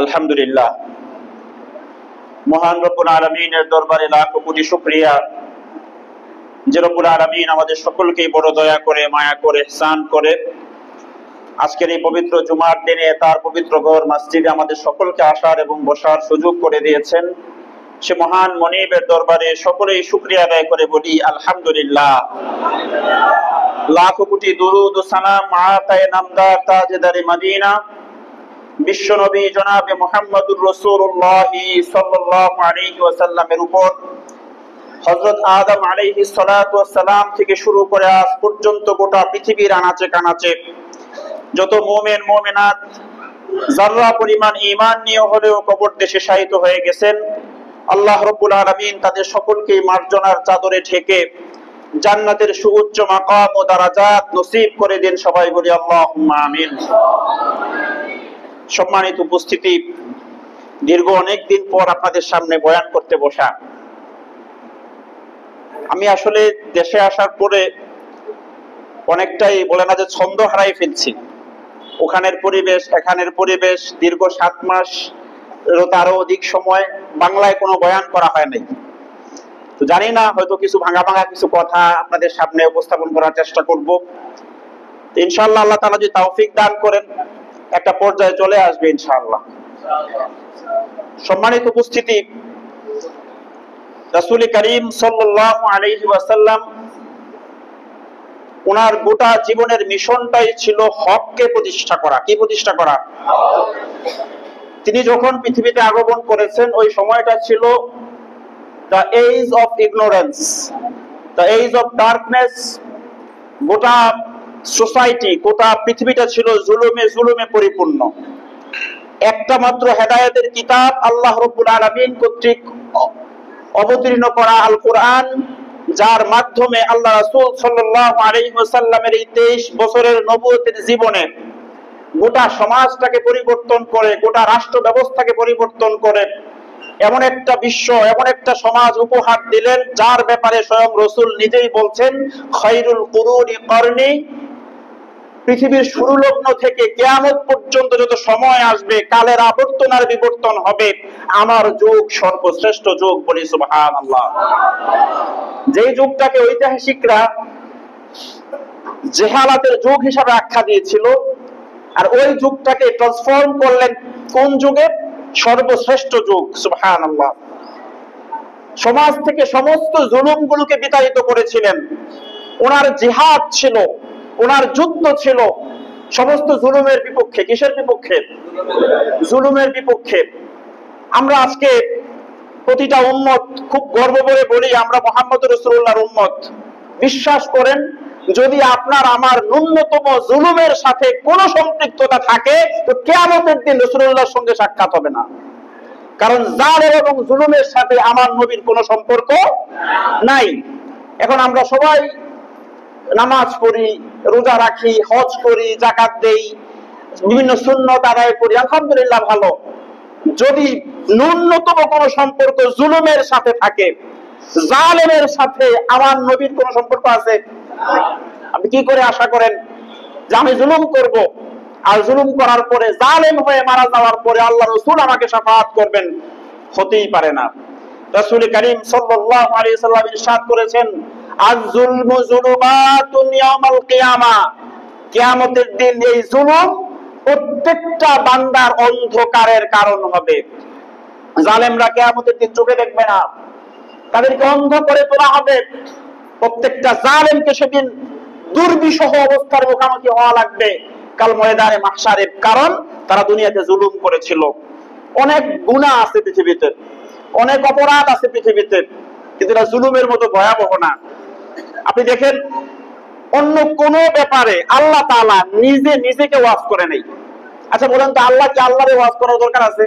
আলহামদুলিল্লাহ, মহান রব্বুল আলামিনের দরবারে লাখো কোটি শুকরিয়া যে রব্বুল আলামিন আমাদের সকলকে বড় দয়া করে, মায়া করে, ইহসান করে আজকের এই পবিত্র জুমার দিনে তার পবিত্র ঘর মসজিদে আমাদের সকলকে আসার এবং বসার সুযোগ করে দিয়েছেন। সে মহান মনিবের দরবারে সকলেই শুকরিয়া আদায় করে বলি আলহামদুলিল্লাহ। লাখো কোটি দুরুদ ও সালাম আতায়ে নামদার তাজদারে মদিনা বিশ্ব নবী জনাবে মুহাম্মদুর রাসূলুল্লাহ সাল্লাল্লাহু আলাইহি ওয়াসাল্লামের উপর হযরত আদম আলাইহিস সালাতু ওয়াস সালাম থেকে শুরু করে আজ পর্যন্ত গোটা পৃথিবীর আনাচে কানাচে যত মুমিন মুমিনাত যাররা পরিমাণ ঈমান নিয়ে হলেও কবর দেশে শায়িত হয়ে গেছেন, আল্লাহ রাব্বুল আলামিন তাদের সকলকে মার্জনার চাদরে ঢেকে জান্নাতের সুউচ্চ মাকাম ও দারাজাত নসিব করে দেন। সবাই বলি আল্লাহুম্মা আমিন। সম্মানিত উপস্থিতি, দীর্ঘ অনেক দিন পর আপনাদের সামনে বয়ান করতে বসা। আমি আসলে দেশে আসার পরে অনেকটাই বলে না যে ছন্দ হারাই ফেলছি। ওখানের পরিবেশ, এখানের পরিবেশ, দীর্ঘ 7 মাস তারও অধিক সময় বাংলায় কোনো বয়ান করা হয় নাই। তো জানি না, হয়তো কিছু ভাঙা ভাঙা কিছু কথা আপনাদের সামনে উপস্থাপন করার চেষ্টা করব। ইনশাআল্লাহ আল্লাহ তাআলা যদি তৌফিক দান করেন একটা পর্যায়ে চলে আসবে ইনশাআল্লাহ। সম্মানিত উপস্থিতি, রাসূল করিম সাল্লাল্লাহু আলাইহি ওয়াসাল্লাম ওনার গোটা জীবনের মিশনটাই ছিল হককে প্রতিষ্ঠা করা। কি প্রতিষ্ঠা করা? তিনি যখন পৃথিবীতে আগমন করেছেন ওই সময়টা ছিল the age of ignorance, the age of darkness. গোটা সোসাইটি, গোটা পৃথিবীটা ছিল জুলুমে পরিপূর্ণ। একটা মাত্র হেদায়েতের কিতাব আল্লাহ রাব্বুল আলামিন কর্তৃক অবতীর্ণ করা আল কোরআন, যার মাধ্যমে আল্লাহ রাসূল সাল্লাল্লাহু আলাইহি ওয়াসাল্লামের এই 23 বছরের নবুয়তের জীবনে গোটা সমাজটাকে পরিবর্তন করে, গোটা রাষ্ট্র ব্যবস্থাকে পরিবর্তন করে এমন একটা বিশ্ব, এমন একটা সমাজ উপহার দিলেন যার ব্যাপারে স্বয়ং রাসূল নিজেই বলছেন, খায়রুল কুরুনি করনি। পৃথিবীর শুরু লগ্ন থেকে কিয়ামত পর্যন্ত যত সময় আসবে, কালের আবর্তন আর বিবর্তন হবে, আমার যুগ সর্বশ্রেষ্ঠ যুগ। বলি সুবহানাল্লাহ। যেই যুগটাকে ঐতিহাসিকরা জেহালাতের যুগ হিসাবে আখ্যা দিয়েছিল, আর ওই যুগটাকে ট্রান্সফর্ম করলেন কোন যুগে? সর্বশ্রেষ্ঠ যুগ। সুবহানাল্লাহ। সমাজ থেকে সমস্ত জুলুমগুলোকে বিতাড়িত করেছিলেন। ওনার জিহাদ ছিল, ওনার যুদ্ধ ছিল সমস্ত জুলুমের বিপক্ষে। কিসের বিপক্ষে? জুলুমের বিপক্ষে। আমরা আজকে প্রতিটা উম্মত খুব গর্ব করে বলি আমরা মুহাম্মদুর রাসূলুল্লাহর উম্মত। বিশ্বাস করেন, যদি আপনার আমার ন্যূনতম জুলুমের সাথে কোনো সম্পৃক্ততা থাকে তো কিয়ামতের দিন রাসূলুল্লাহর সঙ্গে সাক্ষাৎ হবে না। কারণ জালেম এবং জুলুমের সাথে আমার নবীর কোনো সম্পর্ক নাই। এখন আমরা সবাই নামাজ পড়ি, রোজা রাখি, হজ করি, যাকাত দেই, বিভিন্ন সুন্নত আদায় করি, আলহামদুলিল্লাহ ভালো। যদি ন্যূনতম কোনো সম্পর্ক জুলুমের সাথে থাকে, জালেমের সাথে আমার নবীর কোনো সম্পর্ক আছে? আপনি কি করে আশা করেন যে আমি জুলুম করব, আর জুলুম করার পরে জালেম হয়ে মারা যাওয়ার পরে আল্লাহ রাসূল আমাকে শাফাআত করবেন? হতেই পারে না। রাসূল করিম সাল্লাল্লাহু আলাইহি ওয়াসাল্লাম ইরশাদ করেছেন, আয-যুলমু যুলুমাতুন ইয়াউমাল কিয়ামা। কিয়ামতের দিন এই জুলুম প্রত্যেকটা বান্দার অন্ধকারের কারণ হবে। জালেমরা কিয়ামতের দিন চোখে দেখবে না, তাদেরকে অন্ধ করে তোলা হবে। প্রত্যেকটা জালেমকে সেদিন দুর্বিষহ অবস্থার মুখোমুখি হওয়া লাগবে কাল ময়দানে মাহশারে। কারণ তারা দুনিয়াতে জুলুম করেছিল। অনেক গুনাহ আছে পৃথিবীতে, অনেক অপরাধ আছে পৃথিবীতে, কিন্তু এটা জুলুমের মতো ভয়াবহ না। আপনি দেখেন, অন্য কোন ব্যাপারে আল্লাহ তাআলা নিজেকে ওয়াজ করে নাই। আচ্ছা বলেন তো, আল্লাহ কি আল্লাহরে ওয়াজ করার দরকার আছে?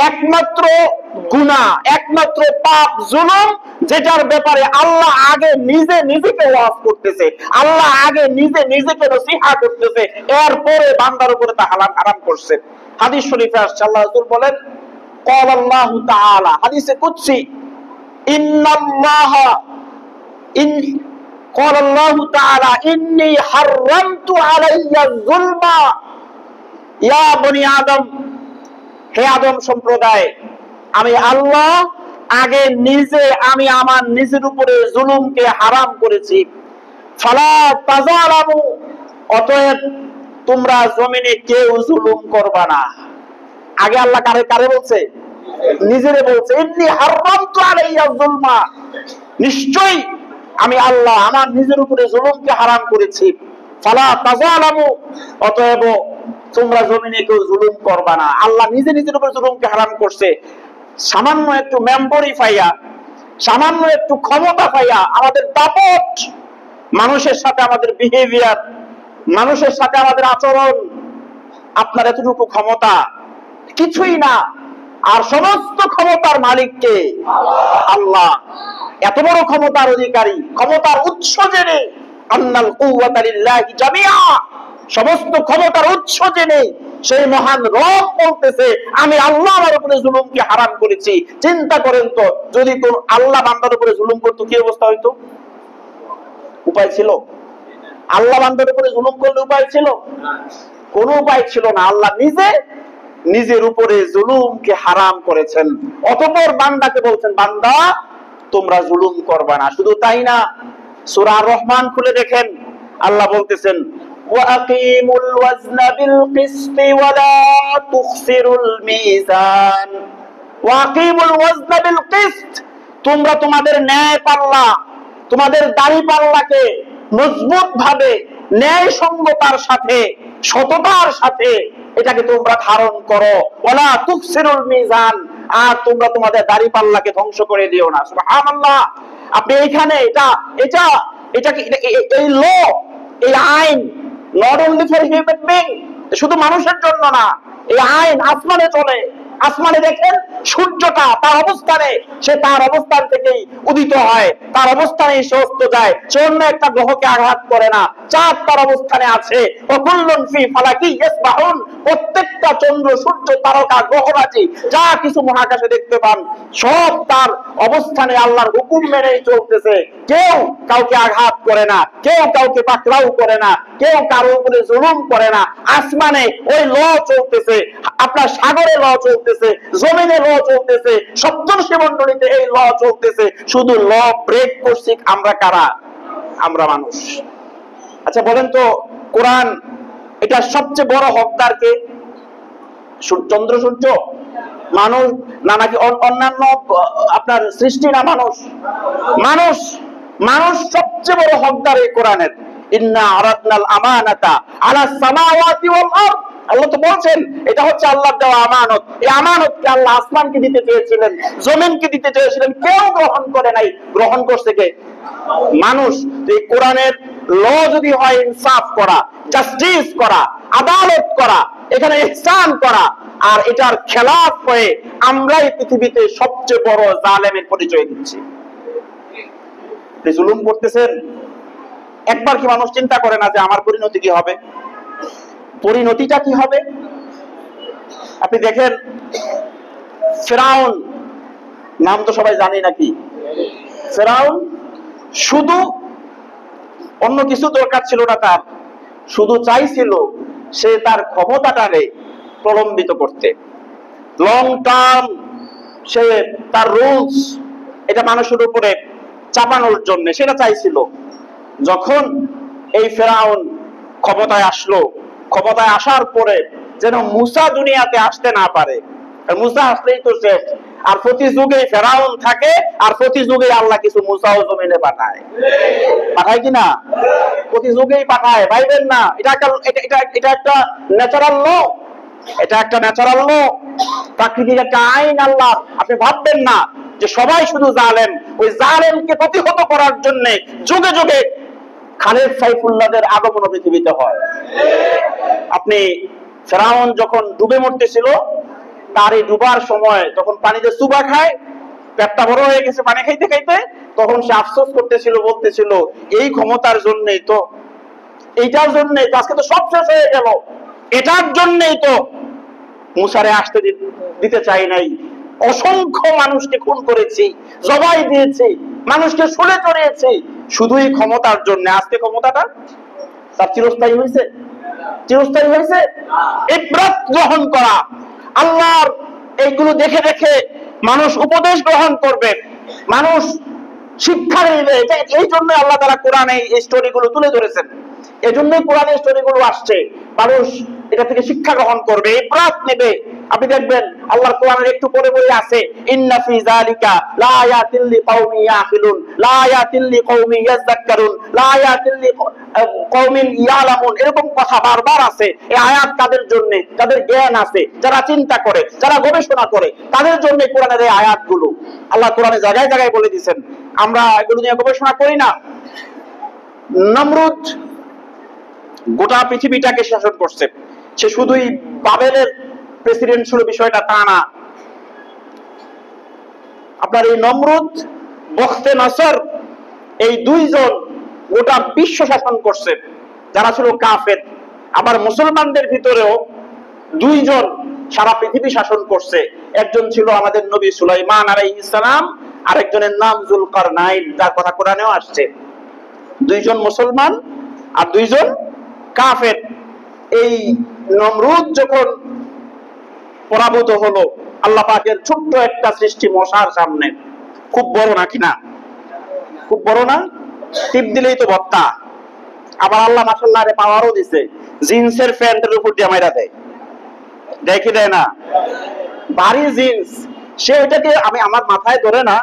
একমাত্র গুনাহ, একমাত্র পাপ জুলুম, যেটার ব্যাপারে আল্লাহ আগে নিজেকে ওয়াজ করতেছে, আল্লাহ আগে নিজেকে নসিহত করতেছে, এরপরে বান্দার উপরে তা হারাম করছে। হাদিস শরীফে আসছে, আল্লাহ রাসূল বলেন, ক্বাল আল্লাহু তাআলা, হাদিসে কুদসি, ইন্নাল্লাহা ক্বাল আল্লাহু তাআলা ইন্নী হারামতু আলাইয়া যুলমা ইয়া বনি আদম হে আদম সম্প্রদায়, আমি আল্লাহ আগে নিজে আমি আমার নিজের উপরে জুলুমকে হারাম করেছি, ফালা তাজালামু, অতএব তোমরা জমিনে কেউ জুলুম করবা না। আগে আল্লাহ কারে কারে বলছে? নিজেরে বলছে, ইন্নী হারামতু আলাইয়া যুলমা, নিশ্চয়ই আমি আল্লাহ আমার নিজের উপরে জুলুমকে হারাম করেছি, ফালা তাজালামু, অতএব তোমরা জমিনে কেউ জুলুম করবা না। আল্লাহ নিজে নিজের উপরে জুলুমকে হারাম করছে। সামান্য একটু মেম্বরি পাইয়া, সামান্য একটু ক্ষমতা পাইয়া, আমাদের দাপট, মানুষের সাথে আমাদের বিহেভিয়ার, মানুষের সাথে আমাদের আচরণ, আপনার এতটুকু ক্ষমতা কিছুই না। আর সমস্ত ক্ষমতার মালিককে আল্লাহ, এত বড় ক্ষমতার অধিকারী, ক্ষমতার উৎস জেনে, আন্নাল কুওয়াতা লিল্লাহি জামিআ, সমস্ত ক্ষমতার উৎস জেনে সেই মহান রব বলতেছে আমি আল্লাহ আমার উপরে জুলুমকে হারাম করেছি। চিন্তা করেন তো, যদি কোন আল্লাহ বান্দার উপরে জুলুম করতো কি অবস্থা হইতো? উপায় ছিল? আল্লাহ বান্দার উপরে জুলুম করলে উপায় ছিল? কোনো উপায় ছিল না। আল্লাহ নিজে নিজের উপরে জুলুমকে হারাম করেছেন, অতঃপর বান্দাকে বলছেন বান্দা তোমরা জুলুম করবা না। শুধু তাই না, সূরা আর রহমান খুলে দেখেন, আল্লাহ বলতেছেন ওয়াকিমুল ওয়াজনা বিল কিসতি ওয়ালা তুখসিরুল মিজান, ওয়াকিমুল ওয়াজনা বিল কিসত, তোমরা তোমাদের ন্যায় পাল্লা, তোমাদের দাড়ি পাল্লাকে মজবুত ভাবে ন্যায় সঙ্গতার সাথে, সততার সাথে এটাকে তোমরা ধারণ করো, ওয়ালা তুখসিরুল মিজান, আর তোমরা তোমাদের দাড়ি পাল্লাকে ধ্বংস করে দিও না। সুবহানাল্লাহ। আপনি এখানে এটা এটা এটা এই ল, এই আইন not only for human being, শুধু মানুষের জন্য না, এই আইন আসমানে চলে। আসমানে দেখেন সূর্যটা তার অবস্থানে, সে তার অবস্থান থেকেই উদিত হয়, তার অবস্থানেই সে অস্ত যায়, সে অন্য একটা গ্রহকে আঘাত করে না। চাঁদ তার অবস্থানে আছে, ওয়াকুল্লুন ফি ফালাকি ইয়াসবাহুন, প্রত্যেকটা চন্দ্র সূর্য তারকা গ্রহরাজি যা কিছু মহাকাশে দেখতে পান সব তার অবস্থানে আল্লাহর হুকুম মেনেই চলতেছে। কেউ কাউকে আঘাত করে না, কেউ কাউকে পাকড়াও করে না, কেউ কারো উপরে জুলুম করে না। আসমানে ওই ল চলতেছে, আপনার সাগরে ল চলতেছে, জমিনে ল চলতেছে, সপ্তর্ষি মণ্ডলীতে এই ল চলতেছে। শুধু ল ব্রেক করছি আমরা কারা? আমরা মানুষ। আচ্ছা বলেন তো, কোরআন এটা সবচেয়ে বড় হকদার কে? চন্দ্র সূর্য? মানুষ না, নাকি অন্যান্য আপনার সৃষ্টি না? মানুষ। মানুষ মানুষ সবচেয়ে বড় হকদার এই কোরআনের। ইন্না আরাদনাল আমানাতা আলাস সামাওয়াতি ওয়াল আরদ, আল্লাহ তো বলছেন এটা হচ্ছে আল্লাহর দেওয়া আমানত। এই আমানতকে আল্লাহ আসমানকে দিতে চেয়েছিলেন, জমিনকে দিতে চেয়েছিলেন, কেউ গ্রহণ করে নাই। গ্রহণ করছে কে? মানুষ। এই কোরআনের ল যদি হয় ইনসাফ করা, জাস্টিস করা, আদালত করা, এখানে ইহসান করা, আর এটার খেলাফ হয়ে আমরাই পৃথিবীতে সবচেয়ে বড় জালেমের পরিচয় দিচ্ছি। জুলুম করতেছেন, একবার কি মানুষ চিন্তা করে না যে আমার পরিণতি কি হবে? পরিণতিটা কি হবে? আপনি দেখেন ফেরাউন, নাম তো সবাই জানি নাকি? ফেরাউন শুধু, অন্য কিছু দরকার ছিল না তার, শুধু চাইছিল সে তার ক্ষমতাটাকে প্রলম্বিত করতে, লং টার্ম সে তার রুলস এটা মানুষের উপরে চাপানোর জন্য সেটা চাইছিল। যখন এই ফেরাউন ক্ষমতায় আসলো, ক্ষমতায় আসার পরে যেন মুসা দুনিয়াতে আসতে না পারে, মুসা আসলেই তো শেষ। আর প্রতি যুগে ফেরাউন থাকে, আর প্রতি যুগে আল্লাহ কিছু মুসাও জমিনে পাঠায়। পাঠায় কিনা? প্রতি যুগেই পাঠায়, ভাইবেন না। এটা একটা ন্যাচারাল ল, এটা একটা ন্যাচারাল ল, প্রাকৃতিক একটা আইন আল্লাহ। আপনি ভাববেন না যে সবাই শুধু জালেম। ওই জালেমকে প্রতিহত করার জন্য যুগে যুগে খালেদ সাইফুল্লাহদের আগমন পৃথিবীতে হয়। আপনি ফেরাউন যখন ডুবে মরতেছিল, তার এই ডুবার সময় যখন পানিতে চুবা খায়, পেটটা বড় হয়ে গেছে পানি খাইতে খাইতে, তখন সে আফসোস করতেছিল, বলতেছিল এই ক্ষমতার জন্যই তো, এইটার জন্যই তো আজকে তো সব শেষ হয়ে গেল, এটার জন্যই তো মুসারে আসতে দিতে চাই নাই, অসংখ্য মানুষকে খুন করেছি, জবাই দিয়েছি, মানুষকে শুলে চড়িয়েছি, শুধুই ক্ষমতার জন্য। আজকে ক্ষমতাটা তার চিরস্থায়ী হয়েছে? চিরস্থায়ী হয়েছে? ইবরাত গ্রহণ করা, আল্লাহর এইগুলো দেখে দেখে মানুষ উপদেশ গ্রহণ করবে, মানুষ শিক্ষা নেবে। এই জন্য আল্লাহ তাআলা কোরআনে এই স্টোরিগুলো তুলে ধরেছেন। এজন্যই কোরআনে স্টোরিগুলো আসছে, মানুষ এটা থেকে শিক্ষা গ্রহণ করবে, ইবরাত নেবে। আপনি দেখবেন আল্লাহর কোরআনের একটু পরে বলে আছে, ইন্না ফি যালিকা লা আয়াতিন লিকাউমিন ইয়াকিলুন, লা আয়াতিন লিকাউমিন ইয়াযাক্কারুন, লা আয়াতিন লিকাউমিন ইয়ালামুন। এরকম কথা বারবার আছে। এই আয়াত তাদের জন্য, যাদের জ্ঞান আছে, যারা চিন্তা করে, যারা গবেষণা করে, তাদের জন্য কোরআনের এই আয়াতগুলো। আল্লাহ কোরআনে জায়গায় জায়গায় বলে দিয়েছেন, আমরা এগুলো নিয়ে গবেষণা করি না। নমরুদ গোটা পৃথিবীটাকে শাসন করছে। সে শুধুই বাবেলের প্রেসিডেন্ট ছিল বিষয়টা তা না। আপনার এই নমরুদ, বখতে নসর, এই দুইজন গোটা বিশ্ব শাসন করছে, যারা ছিল কাফের। আবার মুসলমানদের ভিতরেও দুইজন সারা পৃথিবী শাসন করছে। একজন ছিল আমাদের নবী সুলাইমান আলাইহিস সালাম, আরেকজনের নাম যুলকারনাইন, যার কথা কোরআনেও আসছে। দুইজন মুসলমান আর দুইজন কাফের। এই নমরুদ যখন পরাভূত হলো আল্লাহ পাকের ছোট্ট একটা সৃষ্টি মশার সামনে, খুব বড় নাকি না? খুব বড় না? টিপ দিলেই তো ভর্তা। আবার আল্লাহ মাশাআল্লাহ রে পাওয়ারও দিছে, জিন্সের প্যান্টের উপর দিয়ে মাইরা দেয়, দেখি দেয় না? ভারী জিন্স, সে এটাকে আমি আমার মাথায় ধরে না,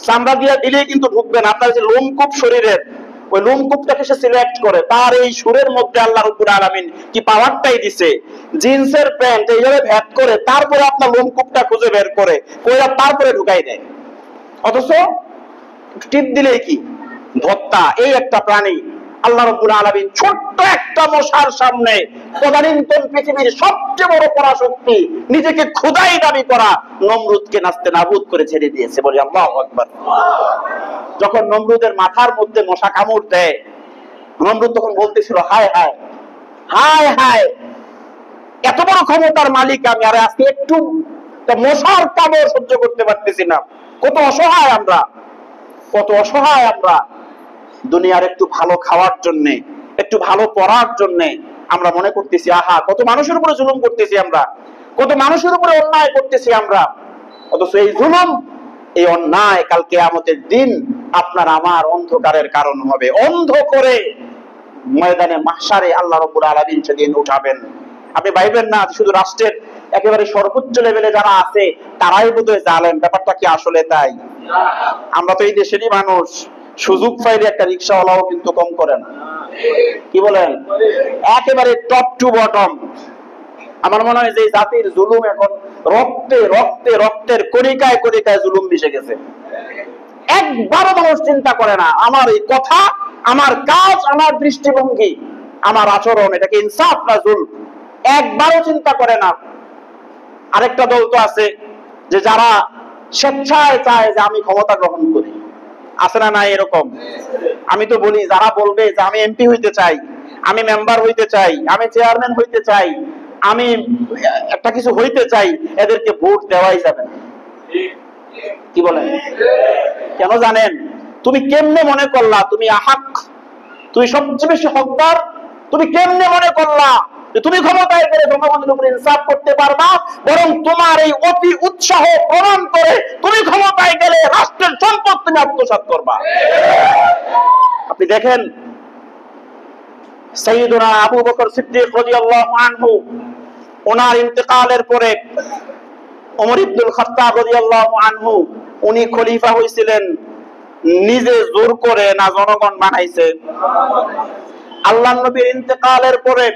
চামড়া দিয়ে দিলেই কিন্তু ঢুকবে না। আপনার যে লোমকূপ শরীরের, ওই লোমকূপটাকে সে সিলেক্ট করে, তার এই সুরের মধ্যে আল্লাহ রাব্বুল আলামিন কি পাওয়ারটাই দিছে। জিন্সের প্যান্ট এইভাবে ভেদ করে, তারপরে আপনার লোমকূপটা খুঁজে বের করে কইরা তারপরে ঢুকাই দেয়, অথচ টিপ দিলেই কি ভর্তা। এই একটা প্রাণী আল্লাহ রাব্বুল আলামিন ছোট্ট একটা মশার সামনে, তদানীন্তন পৃথিবীর সবচেয়ে বড় পরাশক্তি, নিজেকে খোদাই দাবি করা নমরুদকে নাস্তে নাবুদ করে ছেড়ে দিয়েছে। বলি আল্লাহু আকবার। যখন নমরুদের মাথার মধ্যে মশা কামড় দেয়, নমরুদ তখন বলতেছিল, হায় হায় হায় হায়, এত বড় ক্ষমতার মালিক আমি, আর আজকে একটু মশার কামড় সহ্য করতে পারতেছি না। কত অসহায় আমরা, কত অসহায় আমরা। দুনিয়ার একটু ভালো খাওয়ার জন্য, একটু ভালো পড়ার জন্য আমরা মনে করতেছি, আহা কত মানুষের উপরে জুলুম করতেছি আমরা, কত মানুষের উপরে অন্যায় করতেছি আমরা। অথচ এই জুলুম, এই অন্যায় কাল কিয়ামতের দিন আপনার আমার অন্ধকারের কারণ হবে। অন্ধ করে ময়দানে মাহশারে আল্লাহ রাব্বুল আলামিন সেদিন উঠাবেন। আপনি ভাইবেন না শুধু রাষ্ট্রের একেবারে সর্বোচ্চ লেভেলে যারা আছে তারাই বোধহয় জালেম, ব্যাপারটা কি আসলে তাই? আমরা তো এই দেশেরই মানুষ, সুযোগ পাইলে একটা রিকশাওয়ালাও কিন্তু কম করে না, কি বলেন? একেবারে টপ টু বটম। আমার মনে হয় যে জাতির জুলুম এখন রক্তে রক্তে, রক্তের কণিকায় কণিকায় জুলুম মিশে গেছে। একবারও মানুষ চিন্তা করে না, আমার এই কথা, আমার কাজ, আমার দৃষ্টিভঙ্গি, আমার আচরণ, এটাকে ইনসাফ না জুলম, একবারও চিন্তা করে না। আরেকটা দল তো আছে যে যারা স্বেচ্ছায় চায় যে আমি ক্ষমতা গ্রহণ করি, আছে না নাই এরকম? আমি তো বলি, যারা বলবে যে আমি এমপি হইতে চাই, আমি মেম্বার হইতে চাই, আমি চেয়ারম্যান হইতে চাই, আমি একটা কিছু হইতে চাই, এদেরকে ভোট দেওয়াই যাবে না। কি বলেন? কেন জানেন? তুমি কেমনে মনে করলা তুমি আহাক, তুমি সবচেয়ে বেশি হকদার? তুমি কেমনে মনে করলা যে তুমি ক্ষমতায় গেলে জনগণের উপর ইনসাফ করতে পারবা? বরং তোমার এই অতি উৎসাহ প্রমাণ করে তুমি ক্ষমতায় গেলে রাষ্ট্রের সম্পদ তুমি আত্মসাৎ করবা। আপনি দেখেন সাইয়্যিদুনা আবু বকর সিদ্দিক রাদিয়াল্লাহু আনহু, ওনার ইন্তেকালের পরে ওমর ইবনুল খাত্তাব রাদিয়াল্লাহু আনহু, উনি খলিফা হয়েছিলেন নিজে জোর করে না জনগণ বানাইছে? আল্লাহর নবীর ইন্তেকালের পরে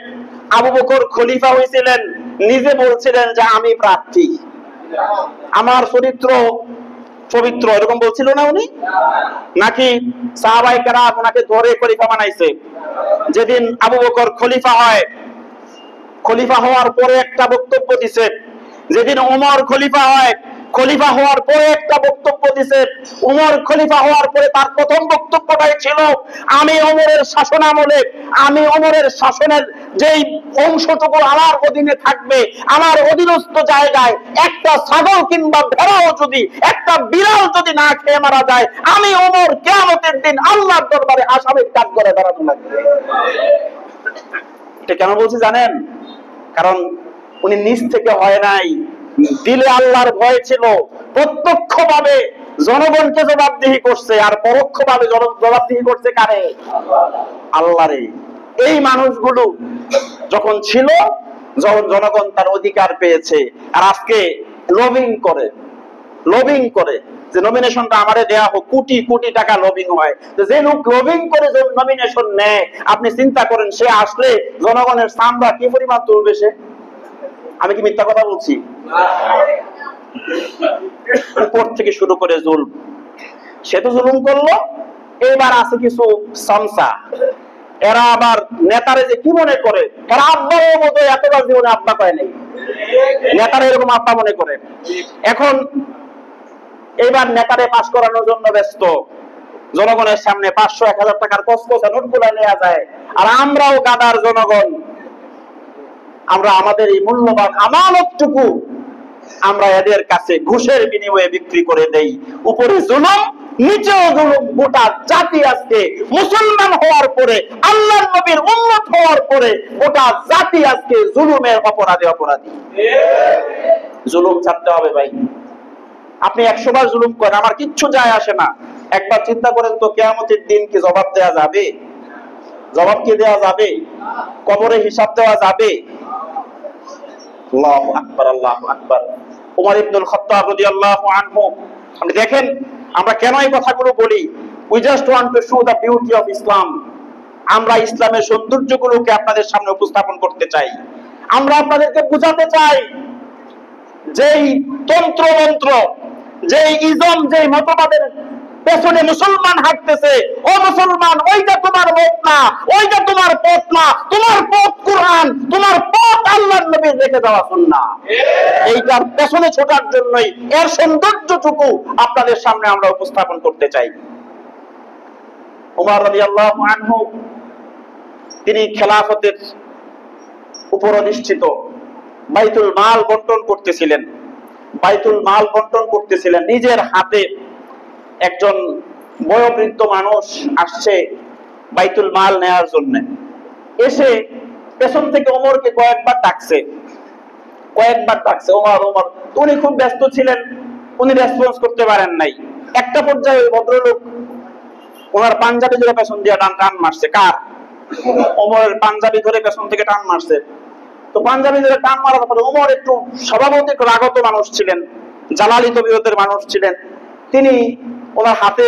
আবু বকর খলিফা হয়েছিলেন, নিজে বলছিলেন যে আমি প্রার্থী, আমার চরিত্র পবিত্র, এরকম বলছিল না উনি? নাকি সাহাবায়ে কেরাম ওনাকে ধরে খলিফা বানাইছে? যেদিন আবু বকর খলিফা হয়, খলিফা হওয়ার পরে একটা বক্তব্য দিছে। যেদিন ওমর খলিফা হয়, খলিফা হওয়ার পরে একটা বক্তব্য দিছে। ওমর খলিফা হওয়ার পরে তার প্রথম বক্তব্যটাই ছিল, আমি ওমরের শাসন আমলে, আমি ওমরের শাসনের যেই অংশটুকু আমার অধীনে থাকবে, আমার অধীনস্থ জায়গায় একটা ছাগল কিংবা ভেড়াও যদি, একটা বিড়াল যদি না খেয়ে মারা যায়, আমি ওমর কিয়ামতের দিন আল্লাহর দরবারে আসামির কাজ করে দাঁড়ানো লাগবে। এটা কেন বলছি জানেন? কারণ উনি নিজ থেকে হয় নাই, দিলে আল্লাহর ভয় ছিল, প্রত্যক্ষভাবে জনগণকে জবাবদিহি করছে, আর পরোক্ষভাবে জবাবদিহি করছে কারে? আল্লাহরে। এই মানুষগুলো যখন ছিল, যখন জনগণ তার অধিকার পেয়েছে, আর আজকে লবিং করে যে নমিনেশনটা আমারে দেয়া হোক, কোটি কোটি টাকা লবিং হয়। যে লোক লবিং করে যে নমিনেশন নেয়, আপনি চিন্তা করেন সে আসলে জনগণের চামড়া কি পরিমাণ তুলবে সে? আমি কি মিথ্যা কথা বলছি? উপর থেকে শুরু করে জুলুম, সে তো জুলুম করলো। এবার আছে কিছু সামসা, এরা আবার নেতারে যে কি মনে করে, এরা আব্বার মতো এতবার জীবনে আব্বা পায় নাই, নেতারা এরকম আব্বা মনে করে। এখন এবার নেতারে পাস করানোর জন্য ব্যস্ত, জনগণের সামনে 500-1000 টাকার কসকসা নোটগুলা নেওয়া যায়, আর আমরাও গাদার জনগণ, আমরা আমাদের এই মূল্যবান আমানতটুকু আমরা এদের কাছে ঘুষের বিনিময়ে বিক্রি করে দেই। উপরে জুলুম, নিচেও জুলুম। গোটা জাতি আজকে মুসলমান হওয়ার পরে, আল্লাহর নবীর উম্মত হওয়ার পরে, গোটা জাতি আজকে জুলুমের অপরাধী। জুলুম ছাড়তে হবে ভাই। আপনি 100 বার জুলুম করেন, আমার কিচ্ছু যায় আসে না। একবার চিন্তা করেন তো, কিয়ামতের দিন কি জবাব দেওয়া যাবে? জবাব কি দেওয়া যাবে? কবরে হিসাব দেওয়া যাবে? আল্লাহু আকবার, আল্লাহু আকবার। ওমর ইবনুল খাত্তাব রাদিয়াল্লাহু আনহু, আপনি দেখেন আমরা কেন এই কথাগুলো বলি। We just want to show the beauty of Islam. আমরা ইসলামের সৌন্দর্যগুলোকে আপনাদের সামনে উপস্থাপন করতে চাই। আমরা আপনাদেরকে বোঝাতে চাই, যেই তন্ত্রমন্ত্র, যেই ইজম, যেই মতবাদের পেছনে মুসলমান হাঁটতেছে, ও মুসলমান, ওইটা তোমার মত না, ওইটা তোমার পথ না। তোমার পথ কুরআন, তোমার পথ আল্লাহর নবীর রেখে দেওয়া সুন্নাহ। এইটার পেছনে ছোটার জন্যই এর সৌন্দর্যটুকু আপনাদের সামনে আমরা উপস্থাপন করতে চাই। ওমর রাদিয়াল্লাহু আনহু, তিনি খেলাফতের উপর অধিষ্ঠিত, বাইতুল মাল বন্টন করতেছিলেন। নিজের হাতে একজন বয়োবৃদ্ধ মানুষ আসছে বাইতুল মাল নেওয়ার জন্য। এসে পেছন থেকে ওমরকে কয়েকবার ডাকছে। ওমর, উনি খুব ব্যস্ত ছিলেন, উনি রেসপন্স করতে পারেন নাই। একটা পর্যায়ে ওই ভদ্রলোক ওনার পাঞ্জাবি ধরে পেছন দিয়ে টান মারছে। কার? ওমরের পাঞ্জাবি ধরে পেছন থেকে টান মারছে। তো পাঞ্জাবি ধরে টান মারার পরে ওমর একটু স্বভাবতই রাগত মানুষ ছিলেন, জালালি তবিয়তের মানুষ ছিলেন। তিনি ওনার হাতে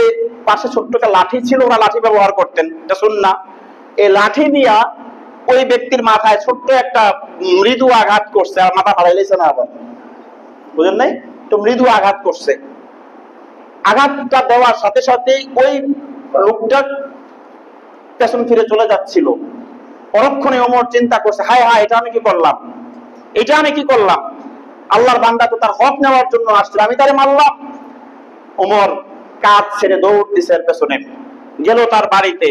পাশে ছোট্ট একটা লাঠি ছিল, ওরা লাঠি ব্যবহার করতেন, এটা সুন্নাহ। এই লাঠি দিয়া ওই ব্যক্তির মাথায় ছোট্ট একটা মৃদু আঘাত করছে, আর মাথা ফাড়াইলেছে না, আবার বুঝেন নাই, তো মৃদু আঘাত করছে। আঘাতটা দেওয়ার সাথে সাথেই ওই লোকটা পেছন ফিরে চলে যাচ্ছিল। পরক্ষণে ওমর চিন্তা করছে, হায় হায়, এটা আমি কি করলাম? আল্লাহর বান্দা তো তার হক নেওয়ার জন্য আসছিল, আমি তারে মারলাম। ওমর কাজ ছেড়ে দৌড় দিছে এর পেছনে, গেল তার বাড়িতে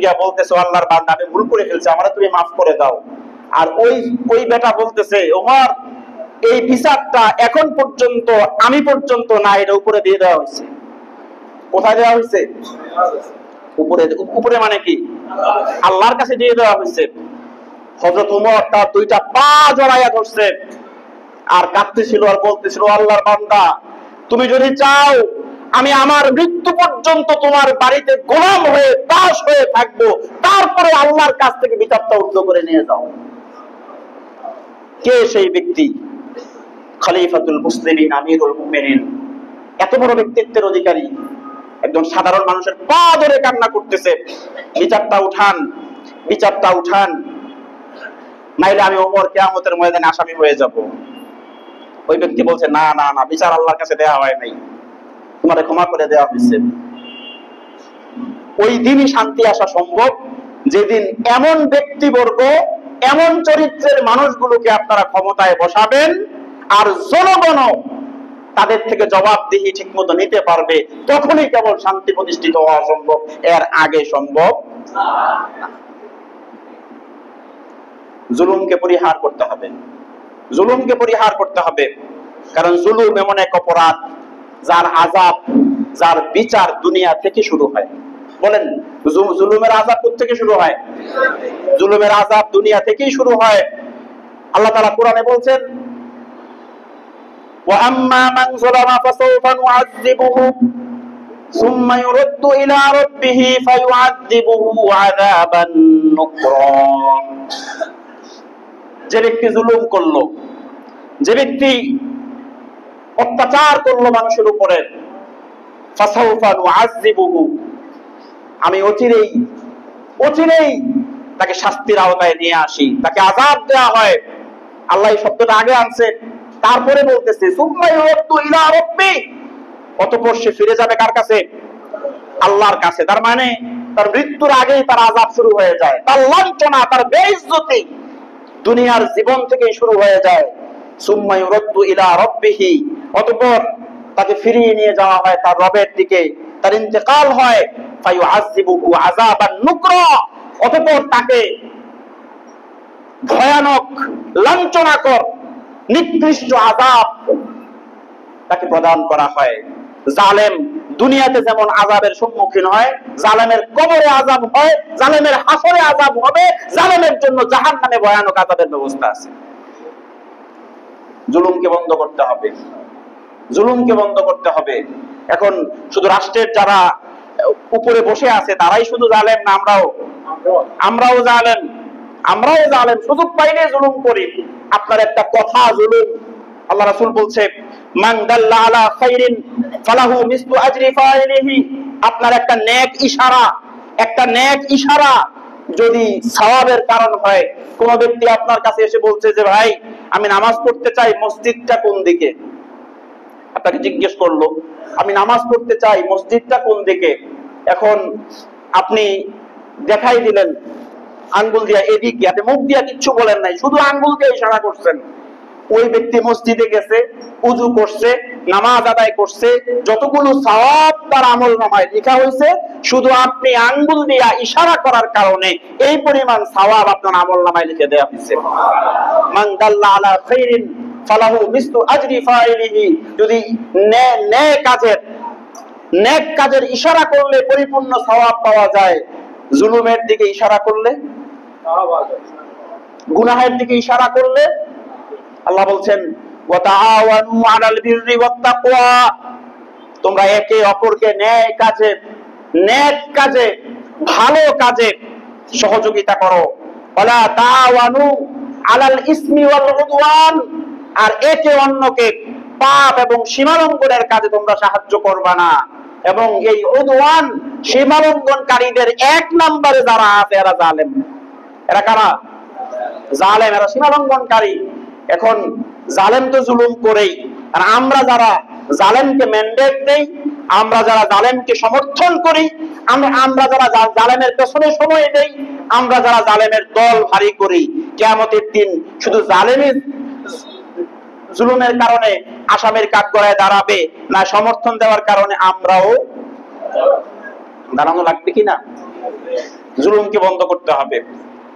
গিয়া বলতেছে, আল্লাহর বান্দা, আমি ভুল করে ফেলছি, আমারে তুমি মাফ করে দাও। আর ওই বেটা বলতেছে, ওমর, এই বিচারটা এখন পর্যন্ত আমি পর্যন্ত না, এটা উপরে দিয়ে দেওয়া হয়েছে। কোথায় দেওয়া হয়েছে? উপরে মানে কি? আল্লাহর কাছে দিয়ে দেওয়া হয়েছে। হযরত ওমর তার 2টা পা জড়াইয়া ধরছে আর কাঁদতেছিল, আর বলতেছিল, আল্লাহর বান্দা, তুমি যদি চাও আমি আমার মৃত্যু পর্যন্ত তোমার বাড়িতে গোলাম হয়ে দাস হয়ে থাকবো, তারপরে আল্লাহর কাছ থেকে বিচারটা উর্ধ করে নিয়ে যাও। কে সেই ব্যক্তি? খলিফাতুল মুসলিমিন, আমিরুল মুমিনিন। এত বড় ব্যক্তিত্বের অধিকারী একজন সাধারণ মানুষের পা ধরে কান্না করতেছে, বিচারটা উঠান, নাইলে আমি ওমর কিয়ামতের ময়দানে আসামি হয়ে যাব। ওই ব্যক্তি বলছে, না না না, বিচার আল্লাহর কাছে দেওয়া হয় নাই, তোমারে ক্ষমা করে দেওয়া হয়েছে। ওই দিনই শান্তি আসা সম্ভব, যেদিন এমন ব্যক্তিবর্গ, এমন চরিত্রের মানুষগুলোকে আপনারা ক্ষমতায় বসাবেন, আর জনগণ তাদের থেকে জবাবদিহি ঠিক মতো নিতে পারবে, তখনই কেবল শান্তি প্রতিষ্ঠিত হওয়া সম্ভব, এর আগে সম্ভব না। জুলুমকে পরিহার করতে হবে, কারণ জুলুম এমন এক অপরাধ যার আযাব, যার বিচার দুনিয়া থেকে শুরু হয়। বলেন, জুলুমের আযাব কোথা থেকে শুরু হয়? জুলুমের আযাব দুনিয়া থেকেই শুরু হয়। আল্লাহ তাআলা কোরআনে বলছেন, ওয়া আম্মা মান যালামা ফাসাওফা নু'আযযিবুহু সুম্মা ইউরাদ্দু ইলা রাব্বিহি ফায়ু'আযযিবুহু আযাবান নুকরা। যে ব্যক্তি জুলুম করলো, যে ব্যক্তি অত্যাচার করলো মানুষের উপরে, ফাসাওফা নু'আযযিবুহু, আমি অচিরেই তাকে শাস্তির আওতায় নিয়ে আসি, তাকে আযাব দেওয়া হয়। আল্লাহ এই শব্দটা আগে আনছে, তারপরে বলতেছে সুম্মা ইউরাদ্দু ইলা রাব্বি, অতঃপর সে ফিরে যাবে কার কাছে? আল্লাহর কাছে। তার মানে তার মৃত্যুর আগেই তার আযাব শুরু হয়ে যায়, তার লাঞ্ছনা, তার বেইজ্জতি দুনিয়ার জীবন থেকেই শুরু হয়ে যায়। সুম্মা ইউরাদ্দু ইলা রাব্বিহি, অতঃপর তাকে ফিরিয়ে নিয়ে যাওয়া হয় তার রবের দিকে, তার ইন্তেকাল হয়। ফায়ু'আযযিবুহু আযাবান নুকরা, অতঃপর তাকে ভয়ানক, লাঞ্ছনাকর, নিকৃষ্ট আযাব তাকে প্রদান করা হয়। জালেম দুনিয়াতে যেমন আযাবের সম্মুখীন হয়, জালেমের কবরে আযাব হয়, জালেমের হাসরে আযাব হবে, জালেমের জন্য জাহান্নামে ভয়ানক আযাবের ব্যবস্থা আছে। জুলুমকে বন্ধ করতে হবে, জুলুমকে বন্ধ করতে হবে। এখন শুধু রাষ্ট্রের যারা উপরে বসে আছে তারাই শুধু জালেম না, আমরাও জালেম, সুযোগ পাইলে জুলুম করি। আপনার একটা কথা জুলুম। আল্লাহ রাসূল বলছে, মান দাল্লা আলা খাইরিন ফালাহু মিসলু আজরি ফাইলিহি, আপনার একটা নেক ইশারা যদি সওয়াবের কারণ হয়। কোন ব্যক্তি আপনার কাছে এসে বলছে যে ভাই আমি নামাজ পড়তে চাই, মসজিদটা কোন দিকে? আপনাকে জিজ্ঞেস করলো আমি নামাজ পড়তে চাই, মসজিদটা কোন দিকে? এখন আপনি দেখাই দিলেন আঙ্গুল দিয়া এদিকে, আপনি মুখ দিয়া কিচ্ছু বলেন নাই, শুধু আঙ্গুল দিয়ে ইশারা করছেন। ওই ব্যক্তি মসজিদে গেছে, উযু করছে, নামাজ আদায় করছে, যতগুলো সওয়াব তার আমলনামায় লেখা হয়েছে, শুধু আপনি আঙ্গুল দিয়া ইশারা করার কারণে এই পরিমাণ সওয়াব আপনার আমলনামায় লিখে দেয়া হয়েছে। মান দাল্লা আলা খাইরিন ফালাহু মিসলু আজরি ফাইলিহি, যদি নেক কাজের ইশারা করলে পরিপূর্ণ সওয়াব পাওয়া যায়, জুলুমের দিকে ইশারা করলে, গুনাহের দিকে ইশারা করলে, আল্লাহ বলছেন ওয়া তাআওয়ানু আলাল বিররি ওয়াত তাকওয়া, তোমরা একে অপরকে নেক কাজে ভালো কাজে সহযোগিতা করো। ওয়ালা তাআওয়ানু আলাল ইসমি ওয়াল উদওয়ান, আর একে অন্যকে পাপ এবং সীমালঙ্ঘনের কাজে তোমরা সাহায্য করবা না। এবং এই উদওয়ান, সীমালঙ্ঘনকারীদের এক নম্বরে যারা আছে এরা জালেম। এরা কারা? জালেম, এরা সীমালঙ্ঘনকারী। এখন জালেম তো জুলুম করেই, আর আমরা যারা জালেমকে ম্যান্ডেট দেই, আমরা যারা জালেমকে সমর্থন করি, আমরা যারা জালেমের পেছনে সময় দেই, আমরা যারা জালেমের দল ভারী করি, কিয়ামতের দিন শুধু জালেমের জুলুমের কারণে আসামের কাঠগড়ায় দাঁড়াবে না, সমর্থন দেওয়ার কারণে আমরাও দাঁড়ানো লাগবে কিনা? জুলুমকে বন্ধ করতে হবে।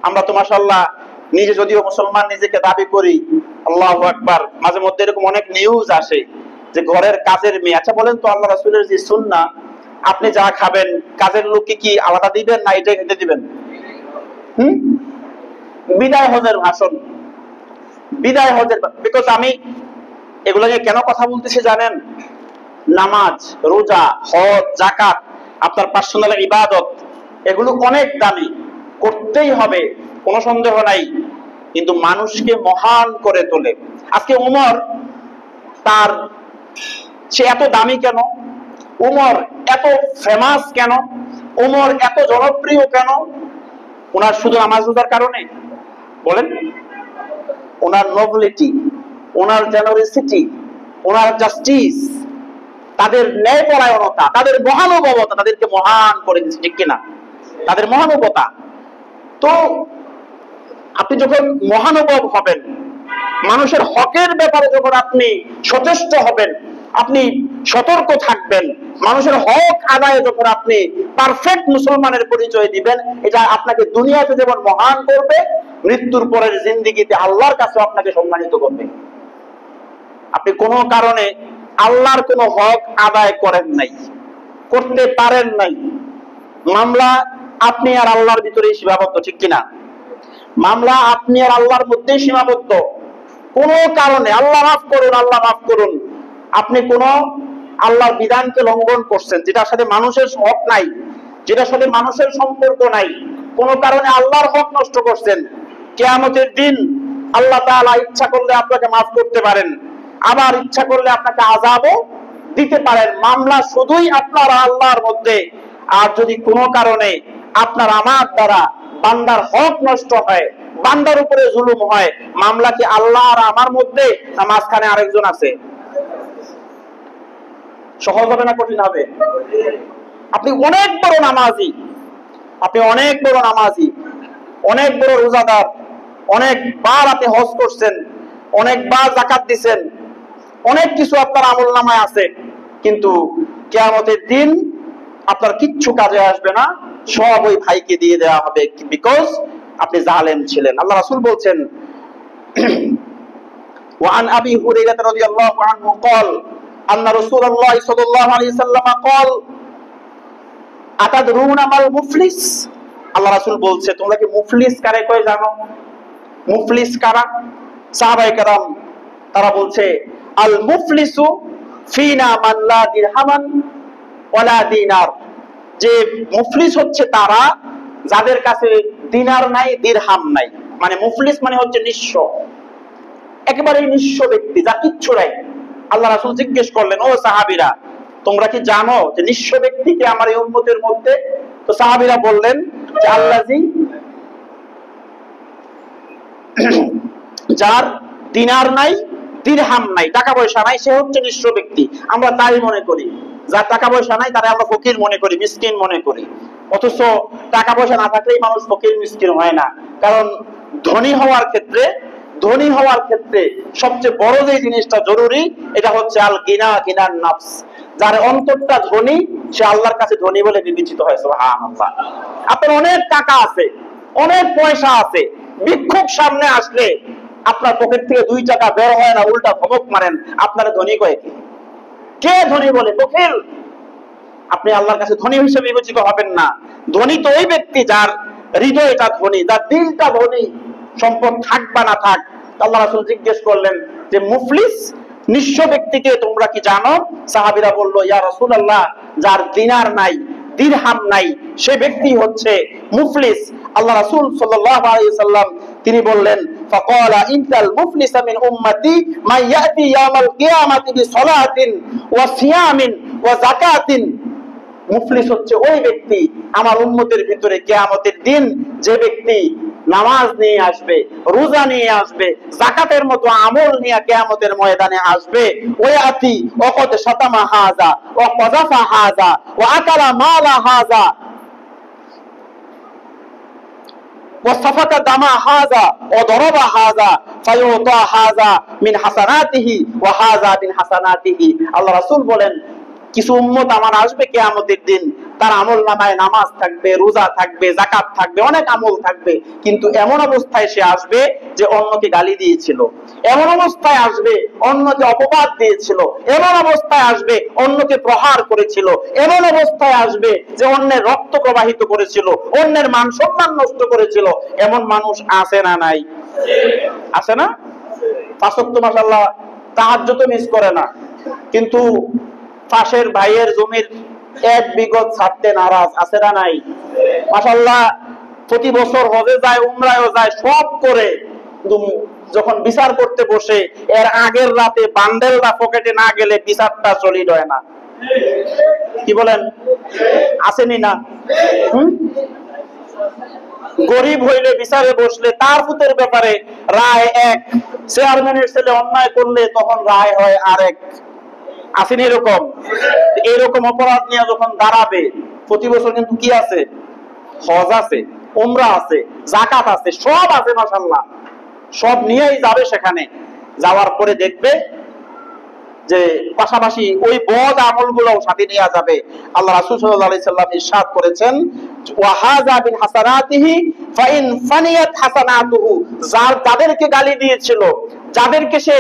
আমরা তো মাশাআল্লাহ নিজে যদিও মুসলমান নিজেকে দাবি করি, আল্লাহু আকবার, মাঝে মধ্যে এরকম অনেক নিউজ আসে যে ঘরের কাজের মেয়ে। আচ্ছা বলেন তো, আল্লাহ রাসূলের যে সুন্নাহ, আপনি যা খাবেন কাজের লোককে কি আলাদা দিবেন না এটাই খেতে দিবেন? বিদায় হজের ভাষণ, বিদায় হজের, বিকজ আমি এগুলো নিয়ে কেন কথা বলতেছি জানেন? নামাজ, রোজা, হজ, যাকাত, আপনার পার্সোনাল ইবাদত, এগুলো অনেক দামি, করতেই হবে, কোনো সন্দেহ নাই, কিন্তু মানুষকে মহান করে তোলে। আজকে উমর, সে এত দামি কেন? উমর এত ফেমাস কেন? উমর এত জনপ্রিয় কেন? ওনার শুধু নামাজ রোজার কারণে? বলেন, ওনার নোবেলিটি, ওনার জেনারেসিটি, ওনার জাস্টিস, তাদের ন্যায়পরায়ণতা, তাদের মহানুভবতা তাদেরকে মহান করে দিচ্ছে, ঠিক কিনা? তাদের মহানুভবতা। তো আপনি যখন মহানুভব হবেন, মানুষের হকের ব্যাপারে যখন আপনি সচেষ্ট হবেন, আপনি সতর্ক থাকবেন, মানুষের হক আদায়ে যখন আপনি পারফেক্ট মুসলমানের পরিচয় দিবেন, এটা আপনাকে দুনিয়াতে যেমন মহান করবে, মৃত্যুর পরের জিন্দেগিতে আল্লাহর কাছে আপনাকে সম্মানিত করবে। আপনি কোনো কারণে আল্লাহর কোনো হক আদায় করেন নাই, করতে পারেন নাই, মামলা আপনি আর আল্লাহর ভিতরে সীমাবদ্ধ, ঠিক কিনা? মামলা আপনি আর আল্লাহর মধ্যেই সীমাবদ্ধ। কোনো কারণে আল্লাহ মাফ করুন, আল্লাহ মাফ করুন, আপনি কোন আল্লাহর বিধানকে লঙ্ঘন করছেন, যেটার সাথে মানুষের হক নাই, যেটার সাথে মানুষের সম্পর্ক নাই, কোন কারণে আল্লাহর হক নষ্ট করছেন, কিয়ামতের দিন আল্লাহ তাআলা ইচ্ছা করলে আপনাকে মাফ করতে পারেন, আবার ইচ্ছা করলে আপনাকে আযাবও দিতে পারেন। মামলা শুধুই আপনার আল্লাহর মধ্যে। আর যদি কোনো কারণে আপনার আমার দ্বারা বান্দার হক নষ্ট হয়, বান্দার উপরে জুলুম হয়, মামলা কি আল্লাহ আর আমার মধ্যে, না মাঝখানে আরেকজন আছে? সহজ হবে না কঠিন হবে? আপনি অনেক বড় নামাজি, আপনি অনেক বড় নামাজি, অনেক বড় রোজাদার, অনেকবার আপনি হজ করছেন, অনেকবার যাকাত দিছেন, অনেক কিছু আপনার আমলনামায় আছে, কিন্তু কিয়ামতের দিন আপনার কিচ্ছু কাজে আসবে না, সব ওই ভাইকে দিয়ে দেওয়া হবে, বিকজ আপনি জালেম ছিলেন। আল্লাহ রাসূল বলছেন, وعن أبي هريرة رضي الله عنه قال أن رسول الله صلى الله عليه وسلم قال أتدرون ما المفلس? আল্লাহ রাসূল বলছে, তোমরা কি মুফলিস কারে কয় জানো? মুফলিস কারা? সাহাবায়ে কেরাম তারা বলছে, আল মুফলিসু ফিনা মান লা দিরহামান ওয়ালা দিনার। যে মুফলিস হচ্ছে তারা যাদের কাছে দিনার নাই, দিরহাম নাই। মানে মুফলিস মানে হচ্ছে নিঃস্ব, একেবারে নিঃস্ব ব্যক্তি, যা কিচ্ছু নাই। আল্লাহ রাসূল জিজ্ঞেস করলেন, ও সাহাবীরা, তোমরা কি জানো যে নিঃস্ব ব্যক্তিকে আমার এই উম্মতের মধ্যে? তো সাহাবীরা বললেন যে আল্লাযী যার দিনার নাই, দিরহাম নাই, টাকা পয়সা নাই, সে হচ্ছে নিঃস্ব ব্যক্তি। আমরা তাই মনে করি, যার টাকা পয়সা নাই তারা আমরা ফকির মনে করি, মিসকিন মনে করি। অথচ টাকা পয়সা না থাকলেই মানুষ ফকির মিসকিন হয় না। কারণ ধনী হওয়ার ক্ষেত্রে সবচেয়ে বড় যে জিনিসটা জরুরি, এটা হচ্ছে আল গিনা, গিনার নাফস। যার অন্তরটা ধনী, সে আল্লাহর কাছে ধনী বলে বিবেচিত হয়। সুবহানাল্লাহ। আপনার অনেক টাকা আছে, অনেক পয়সা আছে, ভিক্ষুক সামনে আসলে আপনার পকেট থেকে 2 টাকা বের হয় না, উল্টা ধমক মারেন, আপনারা ধনী কয় কে? ধনী বলে? বখিল। আপনি আল্লাহর কাছে ধনী হিসেবে বিবেচিত হবেন না। ধনী তো ওই ব্যক্তি যার হৃদয়টা ধনী, যার দিলটা ধনী। সম্পদ থাক বা না থাক। আল্লাহ রাসূল জিজ্ঞেস করলেন যে মুফলিস নিঃস্ব ব্যক্তিকে তোমরা কি জানো? সাহাবীরা বলল, ইয়া রাসূলুল্লাহ, যার দিনার নাই, দিরহাম নাই, সে ব্যক্তি হচ্ছে মুফলিস। আল্লাহ রাসূল সাল্লাল্লাহু আলাইহি ওয়াসাল্লাম তিনি বললেন, ফাকালা ইনতাল মুফলিসা মিন উম্মতি মা ইয়াতি ইয়াউমাল কিয়ামাতি বিসলাতিন ওয়া সিয়ামিন ওয়া যাকাতিন। মুফলিস হচ্ছে ওই ব্যক্তি আমার উম্মতের ভিতরে কিয়ামতের দিন যে ব্যক্তি নামাজ নিয়ে আসবে, রোজা নিয়ে আসবে, যাকাতের মতো আমল নিয়ে কিয়ামতের ময়দানে আসবে। ওয়াতি ওয়াকাদ শাতামা হাযা ওয়া কাযাফা হাযা ওয়া আকালা মালা হাযা ওয়া সাফাকা দামা হাযা ওয়া দারাবা হাযা ফায়ুতা হাযা মিন হাসানাতিহি ওয়া হাযা মিন হাসানাতিহি। আল্লাহ রাসূল বলেন, কিছু উম্মত আমার আসবে কিয়ামতের দিন, তার আমলনামায় নামাজ থাকবে, রোজা থাকবে, যাকাত থাকবে, অনেক আমল থাকবে, কিন্তু এমন অবস্থায় সে আসবে যে অন্যকে গালি দিয়েছিল, এমন অবস্থায় আসবে অন্যকে অপবাদ দিয়েছিল, এমন অবস্থায় আসবে অন্যকে প্রহার করেছিল, এমন অবস্থায় আসবে যে অন্যের রক্ত প্রবাহিত করেছিল, অন্যের মান সম্মান নষ্ট করেছিল। এমন মানুষ আছে না নাই? আছে না? 5 ওয়াক্ত মাশাআল্লাহ তাহাজ্জুদ মিস করে না, কিন্তু পাশের ভাইয়ের জমির 1 বিঘত ছাড়তে নারাজ, আছে না নাই? মাশাআল্লাহ প্রতি বছর হজে যায়, উমরায়ও যায়, সব করে, কিন্তু যখন বিচার করতে বসে এর আগের রাতে বান্ডেলটা পকেটে না গেলে বিচারটা সলিড হয় না। কি বলেন? আসেনি না? গরিব হইলে বিচারে বসলে তার পুতের ব্যাপারে রায় এক, চেয়ারম্যানের ছেলে অন্যায় করলে তখন রায় হয় আরেক। আসেনি এরকম? এরকম অপরাধ নিয়ে যখন দাঁড়াবে, প্রতি বছর কিন্তু কি আছে? হজ আছে, উমরা আছে, যাকাত আছে, সব আছে মাশাআল্লাহ, সব নিয়েই যাবে। সেখানে যাওয়ার পরে দেখবে যে পাশাপাশি ওই বদ আমলগুলোও সাথে নিয়ে যাবে। আল্লাহ রাসূল সাল্লাল্লাহু আলাইহি সাল্লাম ইরশাদ করেছেন, ওয়া হাযা বিন হাসানাতিহি ফা ইন ফানিয়াত হাসানাতুহু। যাদেরকে গালি দিয়েছিল, যাদেরকে সে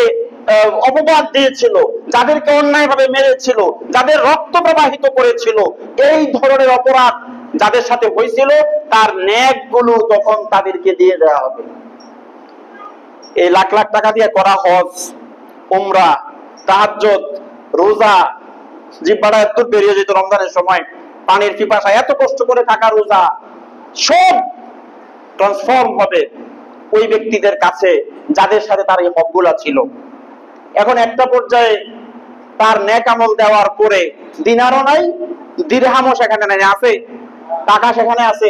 অপবাদ দিয়েছিল, যাদেরকে অন্যায়ভাবে মেরেছিল, যাদের রক্ত প্রবাহিত করেছিল, এই ধরনের অপরাধ যাদের সাথে হয়েছিল তার নেকগুলো তখন তাদেরকে দিয়ে দেওয়া হবে। এই লাখ লাখ টাকা দিয়ে করা হজ, উমরা, তাহাজ্জুদ, রোজা, জিহ্বাটা এত বেরিয়ে যেত রমজানের সময়, পানির পিপাসা, এত কষ্ট করে থাকা রোজা সব ট্রান্সফর্ম হবে ওই ব্যক্তিদের কাছে যাদের সাথে তার এই হকগুলা ছিল। এখন একটা পর্যায়ে তার নেক আমল দেওয়ার পরে দিনারও নাই, দিরহামও সেখানে নাই, আছে টাকা সেখানে আছে,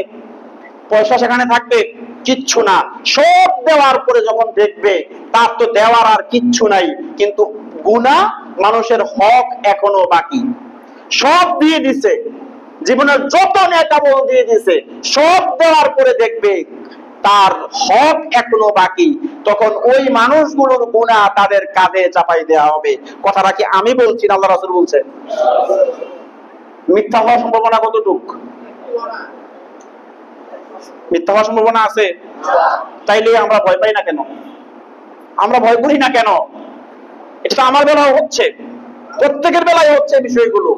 পয়সা সেখানে থাকবে, কিচ্ছু না। সব দেওয়ার পরে যখন দেখবে তার তো দেওয়ার আর কিচ্ছু নাই, কিন্তু গুনাহ, মানুষের হক এখনো বাকি, সব দিয়ে দিছে, জীবনের যত নেক আমল দিয়ে দিছে, সব দেওয়ার পরে দেখবে তার হক এখনো বাকি, তখন ওই মানুষগুলোর গুনাহ তাদের কাঁধে চাপাই দেওয়া হবে। কথাটা কি আমি বলছি না আল্লাহ রাসূল বলছে? মিথ্যা হওয়ার সম্ভাবনা কতটুক? মিথ্যা হওয়ার সম্ভাবনা আছে। তাইলে আমরা ভয় পাই না কেন? আমরা ভয় করি না কেন? এটা আমার বেলায় হচ্ছে, প্রত্যেকের বেলায় হচ্ছে বিষয়গুলো।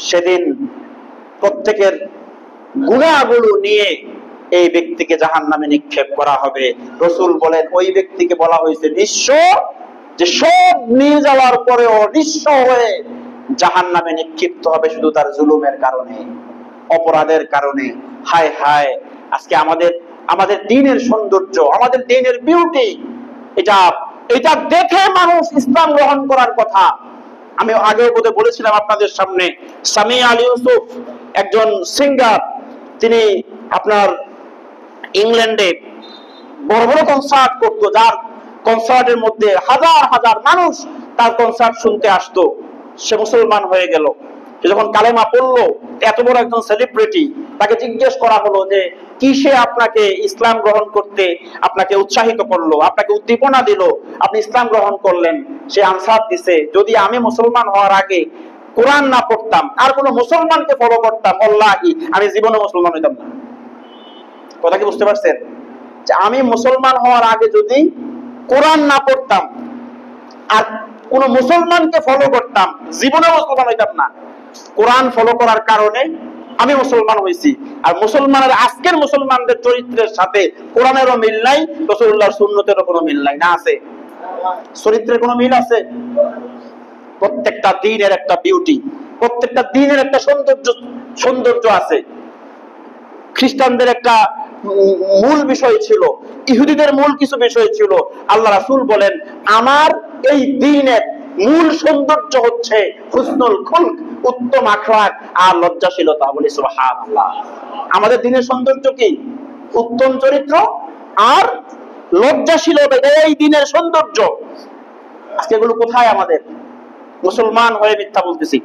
সেদিন প্রত্যেকের গুনাহগুলো নিয়ে এই ব্যক্তিকে জাহান্নামে নিক্ষেপ করা হবে। রাসূল বলেন ওই ব্যক্তিকে বলা হয়েছে নিঃস্ব, যে সব নিয়ে যাওয়ার পরেও নিঃস্ব হয়ে জাহান্নামে নিক্ষিপ্ত হবে শুধু তার জুলুমের কারণে, অপরাধের কারণে। হায় হায়, আজকে আমাদের দ্বীনের সৌন্দর্য, আমাদের দ্বীনের বিউটি, এটা দেখে মানুষ ইসলাম গ্রহণ করার কথা। আমি আগেও বলেছিলাম আপনাদের সামনে, সামি আলী ইউসুফ একজন সিঙ্গার, তিনি আপনার ইংল্যান্ডে বড় বড় কনসার্ট করতো, যার কনসার্টের মধ্যে হাজার হাজার মানুষ তার কনসার্ট শুনতে আসতো। সে মুসলমান হয়ে গেল। যখন কালেমা পড়লো, এত বড় একজন সেলিব্রিটি, তাকে জিজ্ঞেস করা হলো যে কিসে আপনাকে ইসলাম গ্রহণ করতে আপনাকে উৎসাহিত করলো, আপনাকে উদ্দীপনা দিল, আপনি ইসলাম গ্রহণ করলেন? সে আনসার দিছে, যদি আমি মুসলমান হওয়ার আগে কোরআন না পড়তাম, আর কোন মুসলমানকে ফলো করতাম, আল্লাহি আমি জীবনে মুসলমান হইতাম না। কথা কি বুঝতে পারছেন? যে আমি মুসলমান হওয়ার আগে যদি কোরআন না পড়তাম আর কোন মুসলমানকে ফলো করতাম, জীবনে মুসলমান হইতাম না। কোরআন ফলো করার কারণে আমি মুসলমান হয়েছি। আর মুসলমানের আজকের মুসলমানদের চরিত্রের সাথে কোরআনেরও মিল নাই, রাসূলুল্লাহর সুন্নতেরও কোনো মিল নাই। না আছে? চরিত্রের কোনো মিল আছে? প্রত্যেকটা দ্বীনের একটা বিউটি, প্রত্যেকটা দ্বীনের একটা সৌন্দর্য আছে। খ্রিস্টানদের একটা মূল বিষয় ছিল, ইহুদিদের মূল কিছু বিষয় ছিল। আল্লাহ রাসূল বলেন আমার এই দ্বীনের মূল সৌন্দর্য হচ্ছে হুসনুল খুলক, উত্তম আখলাক আর লজ্জাশীলতা। বলি সুবহানাল্লাহ। আমাদের দ্বীনের সৌন্দর্য কি? উত্তম চরিত্র আর লজ্জাশীলতা, এই দ্বীনের সৌন্দর্য। আজকে এগুলো কোথায় আমাদের? মুসলমান হয়ে মিথ্যা বলতেছি,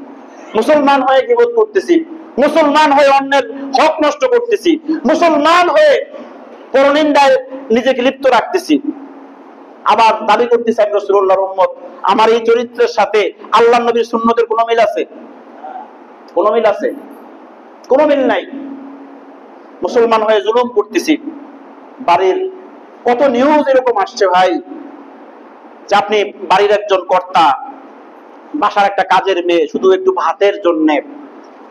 মুসলমান হয়ে গীবত করতেছি, মুসলমান হয়ে অন্যের হক নষ্ট করতেছি, মুসলমান হয়ে পরনিন্দায় নিজেকে লিপ্ত রাখতেছি, আবার দাবি করতেছি আমি রাসূলুল্লাহর উম্মত। আমার এই চরিত্রের সাথে আল্লাহর নবীর সুন্নতের কোনো মিল আছে? কোনো মিল আছে? কোনো মিল নাই। মুসলমান হয়ে জুলুম করতেছি। বাড়ির কত নিউজ এরকম আসছে ভাই, যে আপনি বাড়ির একজন কর্তা, বাসার একটা কাজের মেয়ে, শুধু একটু ভাতের জন্য,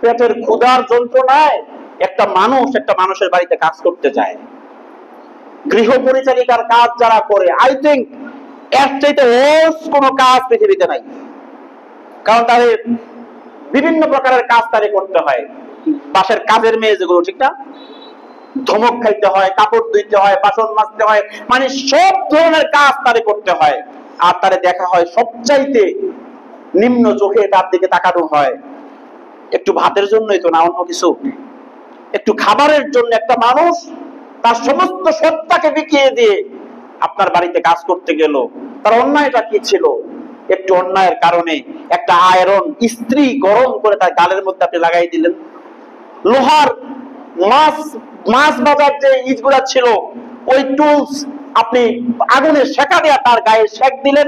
পেটের ক্ষুধার যন্ত্রণায় একটা মানুষের বাড়িতে কাজ করতে যায়। গৃহ পরিচারিকার কাজ যারা করে, আই থিঙ্ক এর চাইতে ওস কোন কাজ পৃথিবীতে নাই। কারণ তাদের বিভিন্ন প্রকারের কাজ তারে করতে হয়। বাসার কাজের মেয়ে যেগুলো, ঠিক না, ধমক খাইতে হয়, কাপড় ধুইতে হয়, বাসন মাজতে হয়, মানে সব ধরনের কাজ তারে করতে হয়। আর তারে দেখা হয় সবচাইতে নিম্ন চোখে, তার দিকে তাকানো হয়। একটু ভাতের জন্যই তো না, অন্য কিছু, একটু খাবারের জন্য একটা মানুষ তার সমস্ত সত্তাকে বিকিয়ে দিয়ে আপনার বাড়িতে কাজ করতে গেল। তার অন্যায়টা কি ছিল? একটু অন্যায়ের কারণে একটা আয়রন ইস্ত্রি গরম করে তার গালের মধ্যে আপনি লাগাই দিলেন। লোহার মাছ বাজার যে ইটগুলা ছিল, ওই টুলস আপনি আগুনে সেকা দিয়ে তার গায়ে সেক দিলেন,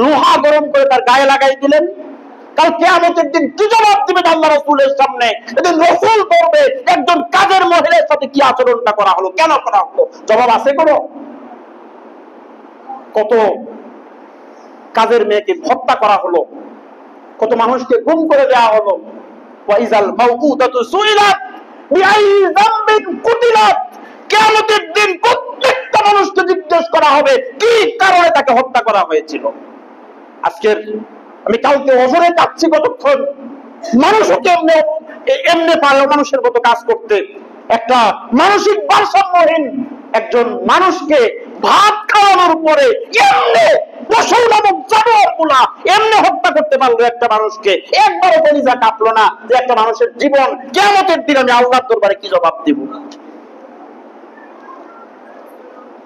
লোহা গরম করে তার গায়ে লাগাই দিলেন। কাল কিয়ামতের দিন কি জবাব দিবেন আল্লাহ রাসূলের সামনে? এদিন রাসূল বলবে একজন কাজের মহিলার সাথে কি আচরণটা করা হলো, কেন করা হলো? জবাব আছে কোনো? কত কাজের মেয়েকে হত্যা করা হলো, কত মানুষকে গুম করে দেওয়া হলো। ওয়াইজাল মাউউদাতু সুইলাত, বিআই যামবিন কুতিলাত, কিয়ামতের দিন প্রত্যেকটা মানুষকে জিজ্ঞেস করা হবে কি কারণে তাকে হত্যা করা হয়েছিল। আজকের আমি কালকে ওজরে যাচ্ছি কতক্ষণ, মানুষকে এমনি পারে মানুষের মতো কাজ করতে, একটা মানসিক ভারসাম্যহীন একজন মানুষকে ভাত খাওয়ানোর পরে এমনি পশু নামক জানোয়ারগুলা এমনি হত্যা করতে পারলো একটা মানুষকে, একবারও কলিজা কাঁপলো না যে একটা মানুষের জীবন কিয়ামতের দিন আমি আল্লাহর দরবারে কি জবাব দিব।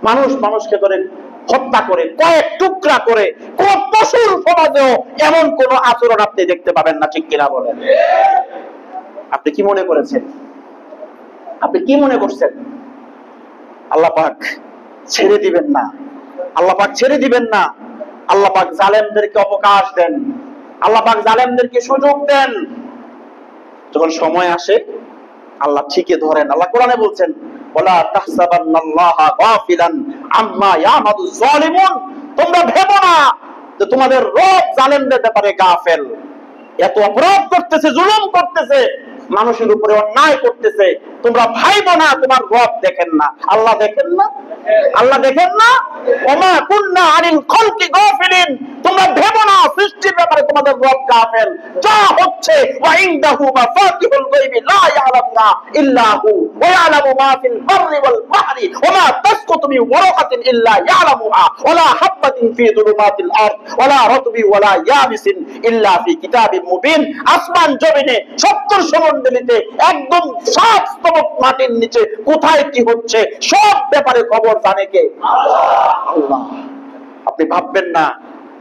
মানুষ মানুষকে ধরে হত্যা করে, কয়েক টুকরা করে, কোন পশুর সমাজেও এমন কোন আচরণ আপনি দেখতে পাবেন না, ঠিক কিনা বলেন? আপনি কি মনে করেছেন? আপনি কি মনে করছেন আল্লাহ পাক ছেড়ে দিবেন না? আল্লাহ পাক ছেড়ে দিবেন না। আল্লাহ পাক জালেমদেরকে অবকাশ দেন, আল্লাহ পাক জালেমদেরকে সুযোগ দেন। যখন সময় আসে আল্লাহ ঠিকই ধরেন। আল্লাহ কোরআনে বলছেন, ওয়ালা তাহসাবান্নাল্লাহা গাফিলান আম্মা ইয়ামালুয যালিমুন, তোমরা ভেবো না যে তোমাদের রব জালেমদের ব্যাপারে গাফেল। এত অপরাধ করতেছে, জুলুম করতেছে, মানুষের উপরে অন্যায় করতেছে, তোমরা ভাইবো না তোমার রব দেখেন না। আল্লাহ দেখেন না? আল্লাহ দেখেন না? ওমা কুননা আনিল খালকি গাফিলিন, তোমরা ভেবো না সৃষ্টির ব্যাপারে তোমাদের রব গাফেল। যা হচ্ছে ওয়া ইনদাহু মাফাতিহুল গায়বি লা ইয়ালামুহা ইল্লা হু ওয়া ইয়ালামু মা ফিল বাররি ওয়াল বাহরি ওয়া মা তাসকুতু মিন ওয়ারাকাতিন ইল্লা ইয়ালামুহা ওয়া লা হাববাতিন ফি যুলুমাতিল আরদ ওয়া লা রাতবিন ওয়া লা ইয়াবিসিন ইল্লা ফি কিতাবিন মুবিন। আসমান জমিনে 70 সমণ্ডলীতে একদম সাত স্তবক মাটির নিচে কোথায় কি হচ্ছে সব ব্যাপারে খবর জানে কে? আল্লাহ। আপনি ভাববেন না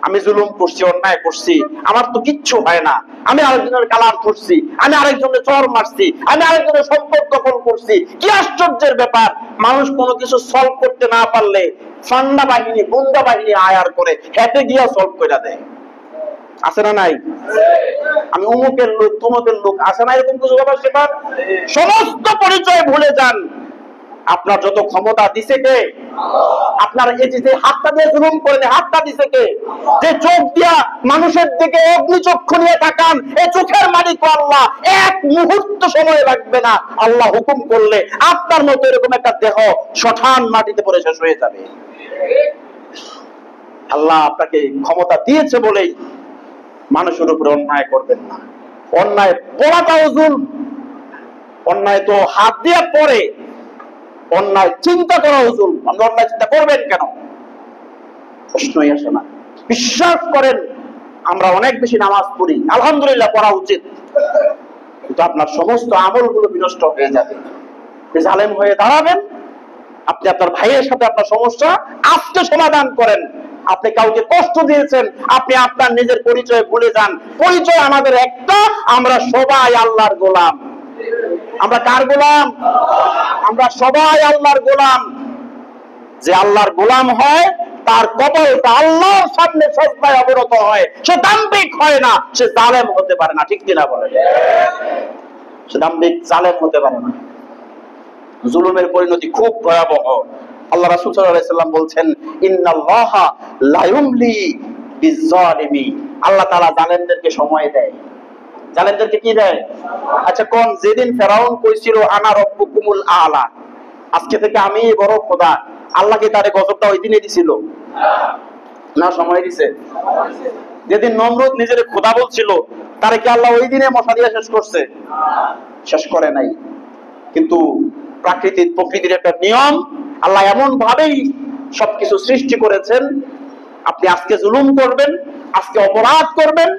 আমি জুলুম করছি, অন্যায় করছি, আমার তো কিচ্ছু হয় না, আমি আরেকজনের কালার করছি, আমি আরেকজনের চর মারছি, আমি আরেকজনের সম্পদ দখল করছি। কি আশ্চর্যের ব্যাপার! মানুষ কোনো কিছু সলভ করতে না পারলে ফান্ডা বাহিনী, গুন্ডা বাহিনী আয়ার করে হেঁটে গিয়া সলভ করে দেয়। আছে না নাই? আমি অমুকের লোক, তমুকের লোক, আছে না এরকম কিছু ব্যাপার? সেবার সমস্ত পরিচয় ভুলে যান। আপনার যত ক্ষমতা দিছে কে? আপনার এই যে হাতটা দিয়ে জুলুম করেন, হাতটা দিছে কে? যে চোখ দিয়া মানুষের দিকে অগ্নিচক্ষু নিয়ে তাকান, এই চোখের মালিক আল্লাহ। এক মুহূর্ত সময় লাগবে না, আল্লাহ হুকুম করলে আপনার মতো এরকম একটা দেহ শঠান মাটিতে পড়ে শেষ হয়ে যাবে। আল্লাহ আপনাকে ক্ষমতা দিয়েছে বলেই মানুষের উপরে অন্যায় করবেন না। অন্যায় পড়াটাও জুলম, অন্যায় তো হাত দিয়ে পড়ে, অন্যায় চিন্তা করা জুলম। আপনি অন্যায় চিন্তা করবেন কেন? প্রশ্নই আসে না। বিশ্বাস করেন আমরা অনেক বেশি নামাজ পড়ি, আলহামদুলিল্লাহ পড়া উচিত, কিন্তু আপনার সমস্ত আমলগুলো বিনষ্ট হয়ে যাবে। জালেম হয়ে দাঁড়াবেন, আপনি আপনার ভাইয়ের সাথে আপনার সমস্যা আজকে সমাধান করেন। আপনি কাউকে কষ্ট দিয়েছেন, আপনি আপনার নিজের পরিচয় ভুলে যান। পরিচয় আমাদের একটা, আমরা সবাই আল্লাহর গোলাম। আমরা কার গোলাম? আমরা সবাই আল্লাহর গোলাম। যে আল্লাহর গোলাম হয় তার কপালটা আল্লাহর সামনে সজদায় অবনত হয়, সে দাম্ভিক হয় না, সে জালেম হতে পারে না, ঠিক কিনা বলেন? সে দাম্ভিক জালেম হতে পারে না। জুলুমের পরিণতি খুব ভয়াবহ। আল্লাহ রাসূল সাল্লাল্লাহু আলাইহি ওয়াসাল্লাম বলছেন, ইন্নাল্লাহা লা ইউমলি বিয-যালিমি, আল্লাহ তাআলা জালেমদেরকে সময় দেয়। জালেমদেরকে কি দেয়? আচ্ছা কোন, যেদিন ফেরাউন কইছিল আনা রাব্বুকুমুল আলা, আজকে থেকে আমি বড় খোদা, আল্লাহ কি তারে গজবটা ওই দিনে দিছিল না সময় দিছে? যেদিন নমরুদ নিজের খোদা বলছিল তারে কি আল্লাহ ওই দিনে মশা দিয়ে শেষ করছে? শেষ করে নাই। কিন্তু প্রকৃতির একটা নিয়ম, আল্লাহ এমন ভাবেই সবকিছু সৃষ্টি করেছেন, আপনি আজকে জুলুম করবেন, আজকে অপরাধ করবেন,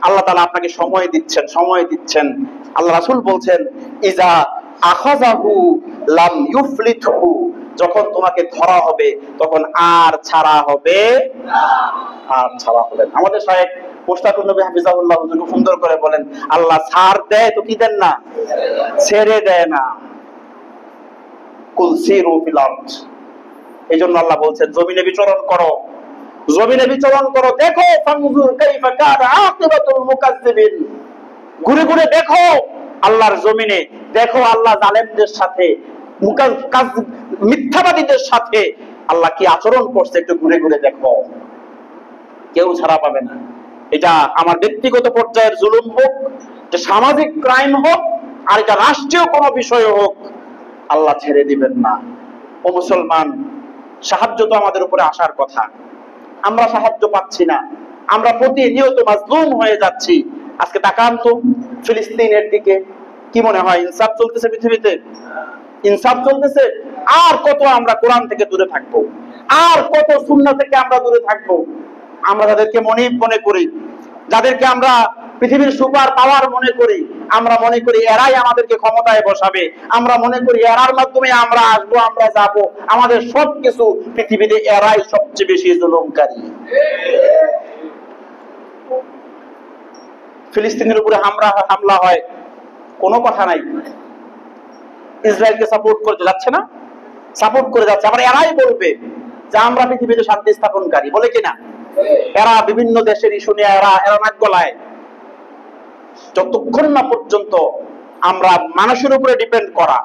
আল্লাহ তাআলা আপনাকে সময় দিচ্ছেন, সময় দিচ্ছেন। আল্লাহ রাসূল বলছেন, ইজা আখাযাহু লাম ইউফলিতহু, যখন তোমাকে ধরা হবে তখন আর ছাড়া হবে না, আর ছাড়া হবে না। আমাদের শায়েখ মুশতাকুর নবী হাফিজাহুল্লাহ হুজুর খুব সুন্দর করে বলেন, আল্লাহ ছাড় দেয় তো কি দেন না? ছেড়ে দেয় না। কুল সিরু ফিল আরদ, এইজন্য আল্লাহ বলছেন জমিনে বিচরণ করো, জমিনে বিচরণ করো, দেখো ফানজুর কাইফা কানা আকিবাতুল মুকাজ্জিবিন, ঘুরে ঘুরে দেখো আল্লাহর জমিনে, দেখো আল্লাহ জালেমদের সাথে, মিথ্যাবাদীদের সাথে আল্লাহ কি আচরণ করছে, একটু ঘুরে ঘুরে দেখো। কেউ ছাড়া পাবে না। এটা আমার ব্যক্তিগত পর্যায়ের জুলুম হোক, এটা সামাজিক ক্রাইম হোক, আর এটা রাষ্ট্রীয় কোনো বিষয় হোক, আল্লাহ ছেড়ে দিবেন না। ও মুসলমান, সাহায্য তো আমাদের উপরে আসার কথা, আমরা সাহায্য পাচ্ছি না, আমরা প্রতিনিয়ত মাজলুম হয়ে যাচ্ছি। আজকে তাকান তো ফিলিস্তিনের দিকে, কি মনে হয় ইনসাফ চলতেছে পৃথিবীতে? ইনসাফ চলতেছে? আর কত আমরা কোরআন থেকে দূরে থাকবো, আর কত সুন্নাহ থেকে আমরা দূরে থাকবো। আমরা যাদেরকে মনিব মনে করি, যাদেরকে আমরা পৃথিবীর সুপার পাওয়ার মনে করি, আমরা মনে করি এরাই আমাদেরকে ক্ষমতায় বসাবে, আমরা মনে করি এরার মাধ্যমে আমরা আসবো, আমরা যাব, আমাদের সবকিছু, পৃথিবীতে এরাই সবচেয়ে বেশি জুলুমকারী। ফিলিস্তিনের উপরে হামলা হয়, কোনো কথা নাই, ইসরায়েলকে সাপোর্ট করতে যাচ্ছে না, সাপোর্ট করে যাচ্ছে। আবার এরাই বলবে যে আমরা পৃথিবীতে শান্তি স্থাপনকারী, বলে কিনা? এরা বিভিন্ন দেশের ইস্যু নিয়ে এরা নাক গলায়। যতক্ষণ না পর্যন্ত আমরা মানুষের উপরে ডিপেন্ড করা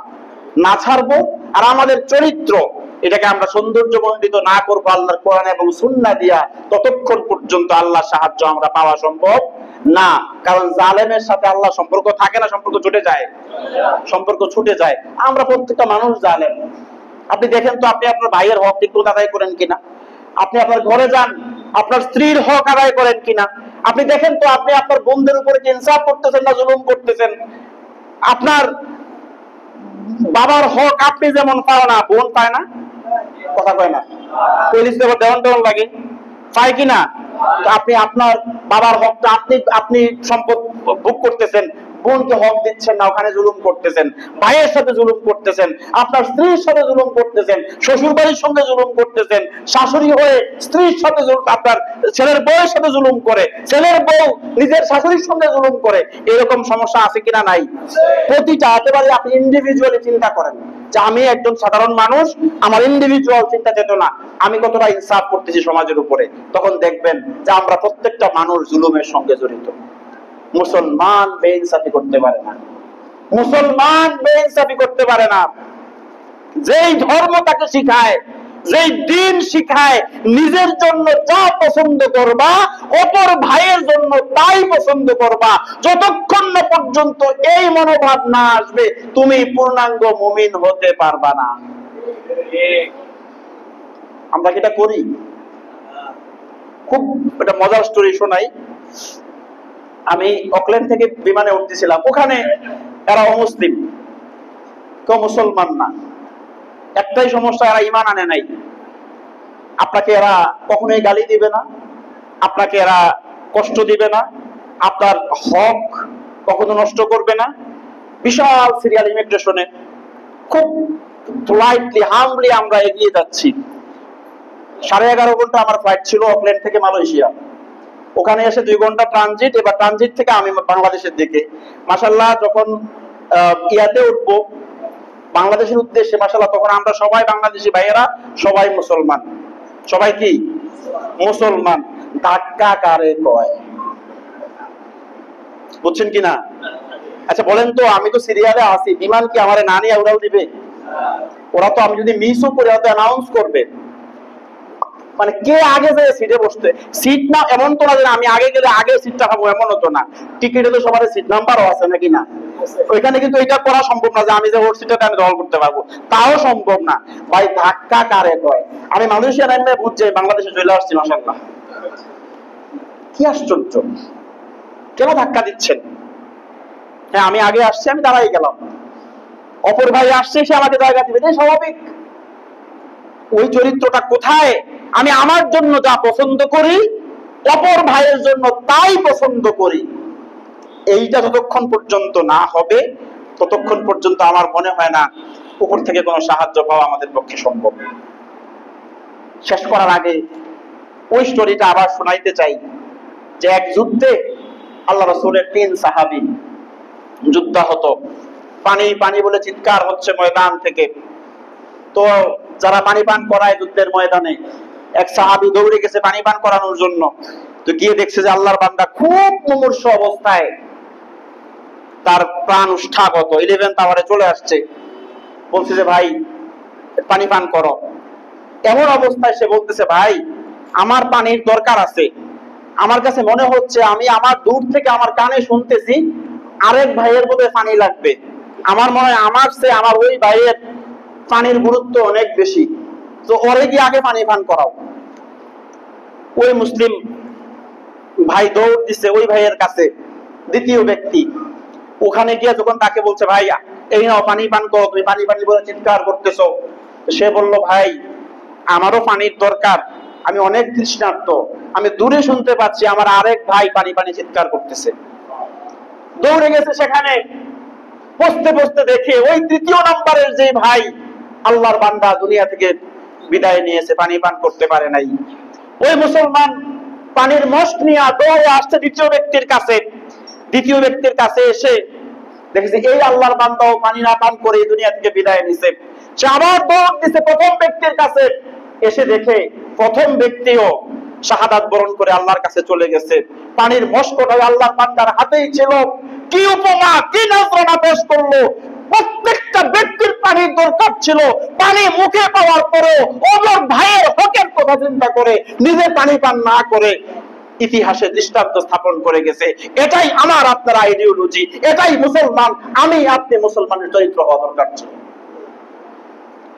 না ছাড়বো, আর আমাদের চরিত্র এটাকে আমরা সৌন্দর্যমণ্ডিত না করবো আল্লাহর কোরআন এবং সুন্নাহ দিয়া, ততক্ষণ পর্যন্ত আল্লাহর সাহায্য আমরা পাওয়া সম্ভব না। কারণ জালেমের সাথে আল্লাহ সম্পর্ক থাকে না, সম্পর্ক ছুটে যায়, সম্পর্ক ছুটে যায়। আমরা প্রত্যেকটা মানুষ জালেম। আপনি দেখেন তো, আপনি আপনার ভাইয়ের হক ঠিক মতো আদায় করেন কিনা? আপনি আপনার ঘরে যান, আপনার স্ত্রীর হক আদায় করেন কিনা? আপনি দেখেন তো, আপনি আপনার বোনদের উপরে কি ইনসাফ করতেছেন না জুলুম করতেছেন? আপনার বাবার হক আপনি যেমন পাও না, বোন পায় না? কথা কয় না? পুলিশ দেওয়ার দেওয়ান লাগে, পায় কিনা? আপনি আপনার বাবার হকটা আপনি সম্পদ ভোগ করতেছেন, বোনকে হক দিচ্ছেন না, ওখানে জুলুম করতেছেন, ভাইয়ের সাথে জুলুম করতেছেন, আপনার স্ত্রীর সাথে জুলুম করতেছেন, শ্বশুর বাড়ির সঙ্গে জুলুম করতেছেন, শাশুড়ি হয়ে স্ত্রীর সাথে আপনার ছেলের বউয়ের সাথে জুলুম করে, ছেলের বউ নিজের শাশুড়ির সঙ্গে জুলুম করে। এরকম সমস্যা আছে কিনা? নাই। প্রতিটা একেবারে আপনি ইন্ডিভিজুয়ালি চিন্তা করেন যে আমি একজন সাধারণ মানুষ, আমার ইন্ডিভিজুয়াল চিন্তা চেতনা, আমি কতটা ইনসাফ করতেছি সমাজের উপরে, তখন দেখবেন যে আমরা প্রত্যেকটা মানুষ জুলুমের সঙ্গে জড়িত। মুসলমান বেইনসাফি করতে পারে না, মুসলমান বেইনসাফি করতে পারে না। যেই ধর্ম তাকে শিখায়, যেই দিন শিখায়, নিজের জন্য যা পছন্দ করবা অপর ভাইয়ের জন্য তাই পছন্দ করবা, যতক্ষণ না পর্যন্ত এই মনোভাব না আসবে তুমি পূর্ণাঙ্গ মুমিন হতে পারবা না। আমরা কি এটা করি? খুব একটা মজার স্টোরি শোনাই। আমি অকল্যান্ড থেকে বিমানে উঠতেছিলাম, ওখানে এরা অমুসলিম, কেউ মুসলমান না। একটাই সমস্যা, এরা ঈমান আনে নাই। আপনাকে এরা কখনোই গালি দিবে না, আপনাকে এরা কষ্ট দিবে না, আপনার হক কখনো নষ্ট করবে না। বিশাল সিরিয়াল ইমিগ্রেশনে খুব পোলাইটলি হামলি আমরা এগিয়ে যাচ্ছি। 11.5 ঘন্টা আমার ফ্লাইট ছিল অকল্যান্ড থেকে মালয়েশিয়া। ওখানে এসে 2 ঘন্টা ট্রানজিট, এবার ট্রানজিট থেকে আমি বাংলাদেশের দিকে। মাশাআল্লাহ, যখন ইয়াতে উঠবো বাংলাদেশের উদ্দেশ্যে, মাশাআল্লাহ, তখন আমরা সবাই বাংলাদেশি ভাইয়েরা, সবাই মুসলমান। সবাই কি মুসলমান? ধাক্কা কারে কয়? বুঝছেন কিনা? আচ্ছা বলেন তো, আমি তো সিরিয়ালে আছি, বিমান কি আমারে না নিয়ে উড়াল দিবে? ওরা তো আমি যদি মিসও করে হয়তো অ্যানাউন্স করবে। মানে কে আগে যায় সিটে বসতে, সিট না এমন তো না যে আমি আগে গেলে আগে সিটটা পাবো, এমন তো না। টিকিটে তো সবার সিট নাম্বারও আছে নাকি না? ওইখানে কিন্তু এটা করা সম্ভব না যে আমি যে ওর সিটটা আমি দখল করতে পারবো, তাও সম্ভব না। ভাই ধাক্কা কারে কয়? আমি মালয়েশিয়া নামে বুঝছি বাংলাদেশে চলে আসছি, মাশাআল্লাহ। কি আশ্চর্য, কেন ধাক্কা দিচ্ছেন? হ্যাঁ, আমি আগে আসছি, আমি দাঁড়াই গেলাম, অপর ভাই আসছে, সে আমাকে জায়গা দিবে, এটাই স্বাভাবিক। ওই চরিত্রটা কোথায়? আমি আমার জন্য যা পছন্দ করি অপর ভাইয়ের জন্য তাই পছন্দ করি। এইটা যতক্ষণ পর্যন্ত না হবে ততক্ষণ পর্যন্ত আমার মনে হয় না উপর থেকে কোনো সাহায্য পাওয়া আমাদের পক্ষে সম্ভব। শেষ করার আগে ওই স্টোরিটা আবার শোনাইতে চাই যে এক যুদ্ধে আল্লাহ রাসূলের 3 সাহাবী যুদ্ধাহত, পানি পানি বলে চিৎকার হচ্ছে ময়দান থেকে। তো যারা পানি পান করায় যুদ্ধের ময়দানে, এক সাহাবী দৌড়ে গেছে পানি পান করানোর জন্য। তো গিয়ে দেখছে যে আল্লাহর বান্দা খুব মুমূর্ষ অবস্থায়, তার প্রাণ উষ্ঠাগত, 11 টাওয়ারে চলে আসছে। বলছে যে ভাই পানি পান করো। এমন অবস্থায় সে বলতেছে, ভাই আমার পানির দরকার আছে, আমার কাছে মনে হচ্ছে আমি আমার দূর থেকে আমার কানে শুনতেছি আরেক ভাইয়ের বোধহয় পানি লাগবে, আমার মনে হয় আমার চেয়ে আমার ওই ভাইয়ের পানির গুরুত্ব অনেক বেশি, তো ওরে গিয়ে আগে পানি পান করাও। ওই মুসলিম ভাই দৌড় দিছে ওই ভাইয়ের কাছে, দ্বিতীয় ব্যক্তি ওখানে গিয়ে যখন তাকে বলছে ভাই এই নাও পানি পান করো, তুমি পানি পানি বলে চিৎকার করতেছো, সে বলল ভাই আমারও পানির দরকার, আমি অনেক তৃষ্ণার্ত, আমি দূরে শুনতে পাচ্ছি আমার আরেক ভাই পানি পানি চিৎকার করতেছে। দৌড়ে গেছে সেখানে, বসতে বসতে দেখে ওই তৃতীয় নম্বরের যে ভাই আল্লাহর বান্দা দুনিয়া থেকে বিদায় নিয়েছে, পানি পান করতে পারে নাই। ওই মুসলমান পানির মস্ক নিয়ে দৌড়ে আসছে দ্বিতীয় ব্যক্তির কাছে। দ্বিতীয় ব্যক্তির কাছে এসে দেখেছে এই আল্লাহর বান্দাও পানি না পান করে এই দুনিয়া থেকে বিদায় নিছে। সে আবার দৌড় দিছে প্রথম ব্যক্তির কাছে, এসে দেখে প্রথম ব্যক্তিও শাহাদাত বরণ করে আল্লাহর কাছে চলে গেছে। পানির মস্কটা আল্লাহর বান্দার হাতেই ছিল। কি উপমা, কি নজরানা পেশ করলো! প্রত্যেকটা ব্যক্তির পানির দরকার ছিল, পানি মুখে পাওয়ার পরেও ওর ভাইয়ের হকের কথা চিন্তা করে নিজে পানি পান না করে ইতিহাসে দৃষ্টান্ত স্থাপন করে গেছে। এটাই আমার আপনার আইডিওলজি, এটাই মুসলমান, আমি আপনি মুসলমানের চরিত্র হওয়া দরকার ছিল।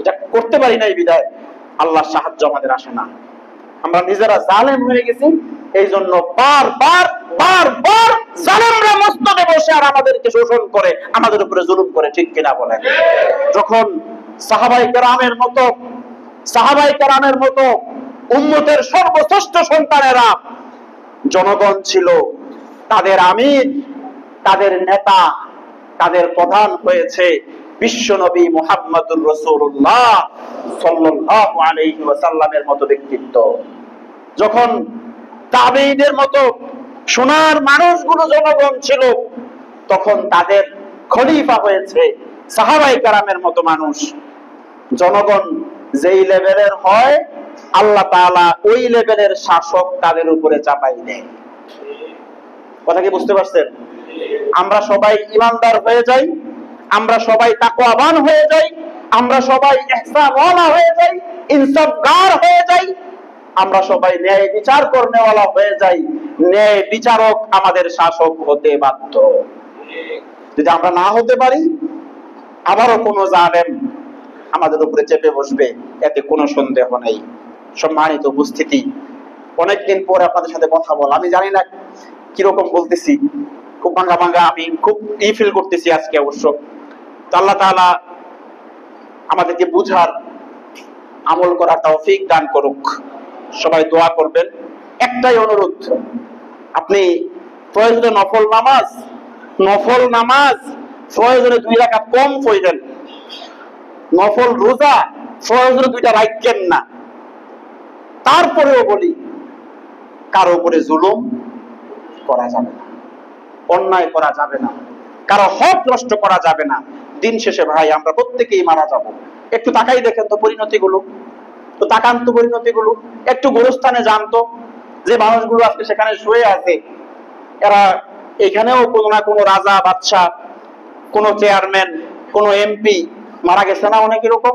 এটা করতে পারি নাই বিদায় আল্লাহর সাহায্য আমাদের আসে না। আমরা নিজেরা জালেম হয়ে গেছি, এই জন্য বারবার বারবার জালেমরা মসনদে বসে আর আমাদেরকে শোষণ করে, আমাদের উপরে জুলুম করে, ঠিক কিনা বলেন? যখন সাহাবায়ে কেরামের মতো উম্মতের সর্বশ্রেষ্ঠ সন্তানেরা জনগণ ছিল, তাদের আমির, তাদের নেতা, তাদের প্রধান হয়েছে বিশ্বনবী মুহাম্মদুর রাসূলুল্লাহ সাল্লাল্লাহু আলাইহি ওয়াসাল্লামের মতো ব্যক্তিত্ব। যখন তাবেঈদের মতো সোনার মানুষগুলো জনগণ ছিল, তখন তাদের খলিফা হয়েছে সাহাবায়ে কেরামের মতো মানুষ। জনগণ যেই লেভেলের হয়, আল্লাহ তাআলা ওই লেভেলের শাসক তাদের উপরে চাপাই দেয়। কথা কি বুঝতে পারছেন? আমরা সবাই ঈমানদার হয়ে যাই, আমরা সবাই তাকওয়াবান হয়ে যাই, আমরা সবাই ইহসানওয়ালা হয়ে যাই, ইনসাফগার হয়ে যাই, আমরা সবাই ন্যায় বিচার করনেওয়ালা হয়ে যাই, ন্যায় বিচারক আমাদের শাসক হতে বাধ্য। যদি আমরা না হতে পারি, আবারও কোনো জালেম আমাদের উপরে চেপে বসবে, এতে কোনো সন্দেহ নেই। সম্মানিত উপস্থিতি, অনেকদিন পরে আপনাদের সাথে কথা বল, আমি জানি না কিরকম বলতেছি, খুব ভাঙ্গা ভাঙ্গা, আমি খুব ফিল করতেছি আজকে। অবশ্য তো আল্লাহ তাআলা আমাদেরকে বুঝার, আমল করার তৌফিক দান করুক। সবাই দোয়া করবেন। একটাই অনুরোধ, আপনি প্রয়োজনে নফল নামাজ প্রয়োজনে 2 রাকাত কম পড়বেন, নফল রোজা প্রয়োজনে 2টা রাখবেন না। তারপরেও বলি, কারো উপরে জুলুম করা যাবে না, অন্যায় করা যাবে না, কারো হক নষ্ট করা যাবে না। দিন শেষে ভাই আমরা প্রত্যেকেই মারা যাব। একটু তাকাই দেখেন তো পরিণতিগুলো, তো তাকান তো পরিণতিগুলো, একটু গোরস্থানে যান তো, যে মানুষগুলো আজকে সেখানে শুয়ে আছে, এরা এখানেও কোনো না কোনো রাজা বাদশাহ, কোনো চেয়ারম্যান, কোনো এমপি মারা গেছে না অনেক এরকম?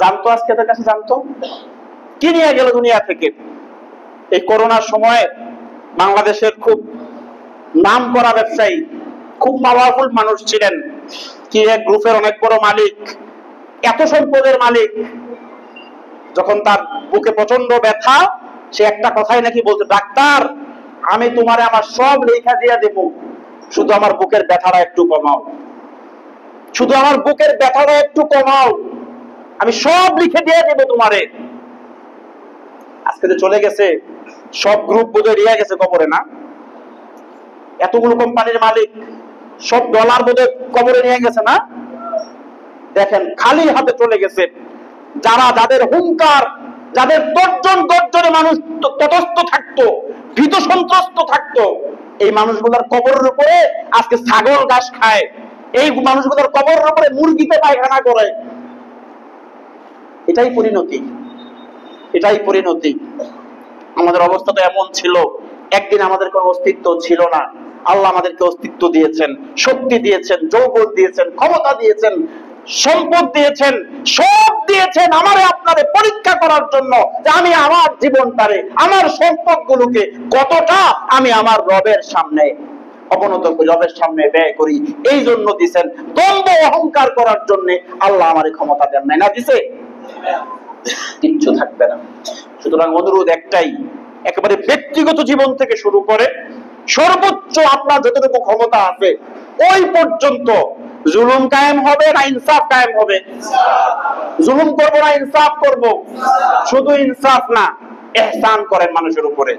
জানতো আজকে তার কাছে, জানতো কি নিয়ে গেল দুনিয়া থেকে? এই করোনার সময় বাংলাদেশের খুব নাম করা ব্যবসায়ী, খুব পাওয়ারফুল মানুষ ছিলেন, কি এক গ্রুপের অনেক বড় মালিক, এত সম্পদের মালিক, যখন তার বুকে প্রচন্ড ব্যথা, সে একটা কথাই নাকি বলতো, ডাক্তার আমি তোমারে আমার সব লেখা দিয়ে দেব, শুধু আমার বুকের ব্যথাটা একটু কমাও, শুধু আমার বুকের ব্যথাটা একটু কমাও, আমি সব লিখে দিয়ে দেব তোমারে। আজকে তো চলে গেছে, সব গ্রুপ বোধহয় নিয়ে গেছে কবরে, না? এতগুলো কোম্পানির মালিক, সব ডলার বোধহয় কবরে নিয়ে গেছে, না? দেখেন খালি হাতে চলে গেছে। যাদের হুঙ্কার, যাদের দশজনে মানুষ তটস্থ থাকতো, ভীত সন্ত্রস্ত থাকতো, এই মানুষগুলোর কবরের উপরে আজকে ছাগল ঘাস খায়, এই মানুষগুলোর কবরের উপরে মুরগিতে পায়খানা করে। এটাই পরিণতি, এটাই পরিণতি। আমাদের অবস্থা তো এমন ছিল, একদিন আমাদের কোনো অস্তিত্ব ছিল না, আল্লাহ আমাদেরকে অস্তিত্ব দিয়েছেন, শক্তি দিয়েছেন, যৌবন দিয়েছেন, ক্ষমতা দিয়েছেন, সম্পদ দিয়েছেন, সব দিয়েছেন আমারে আপনারে পরীক্ষা করার জন্য, যে আমি আমার জীবনটারে, আমার সম্পদগুলোকে কতটা আমি আমার রবের সামনে অবনত করি, রবের সামনে ব্যয় করি, এই জন্য দিছেন। দ্বন্দ্ব অহংকার করার জন্য আল্লাহ আমারে ক্ষমতা দেন নাই, না দিছে? কিচ্ছু থাকবে না। সুতরাং অনুরোধ একটাই, একেবারে ব্যক্তিগত জীবন থেকে শুরু করে সর্বোচ্চ আপনার যতটুকু ক্ষমতা আছে ওই পর্যন্ত জুলুম কায়েম হবে না ইনসাফ কায়েম হবে? জুলুম করব না ইনসাফ করব? শুধু ইনসাফ না, ইহসান করেন মানুষের উপরে।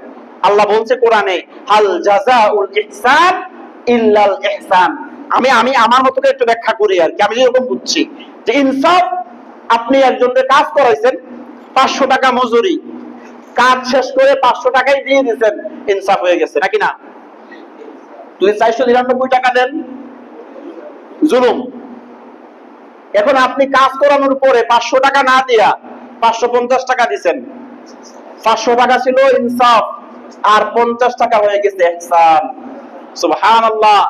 আল্লাহ বলছে কোরআনে, হাল জাযাউল ইহসান ইল্লাল ইহসান। আমি আমার মতো করে একটু ব্যাখ্যা করি আর কি, আমি যেরকম বুঝছি যে ইনসাফ, আপনি একজনকে কাজ করাইছেন, 500 টাকা মজুরি, কাজ শেষ করে 500 টাকাই দিয়ে দিয়েছেন, ইনসাফ হয়ে গেছে নাকি না? যদি 499 টাকা দেন, জুলুম। এখন আপনি কাজ করানোর পরে 500 টাকা না দিয়া 550 টাকা দিচ্ছেন, 500 টাকা ছিল ইনসাফ, আর 50 টাকা হয়ে গেছে ইহসান। সুবহানাল্লাহ।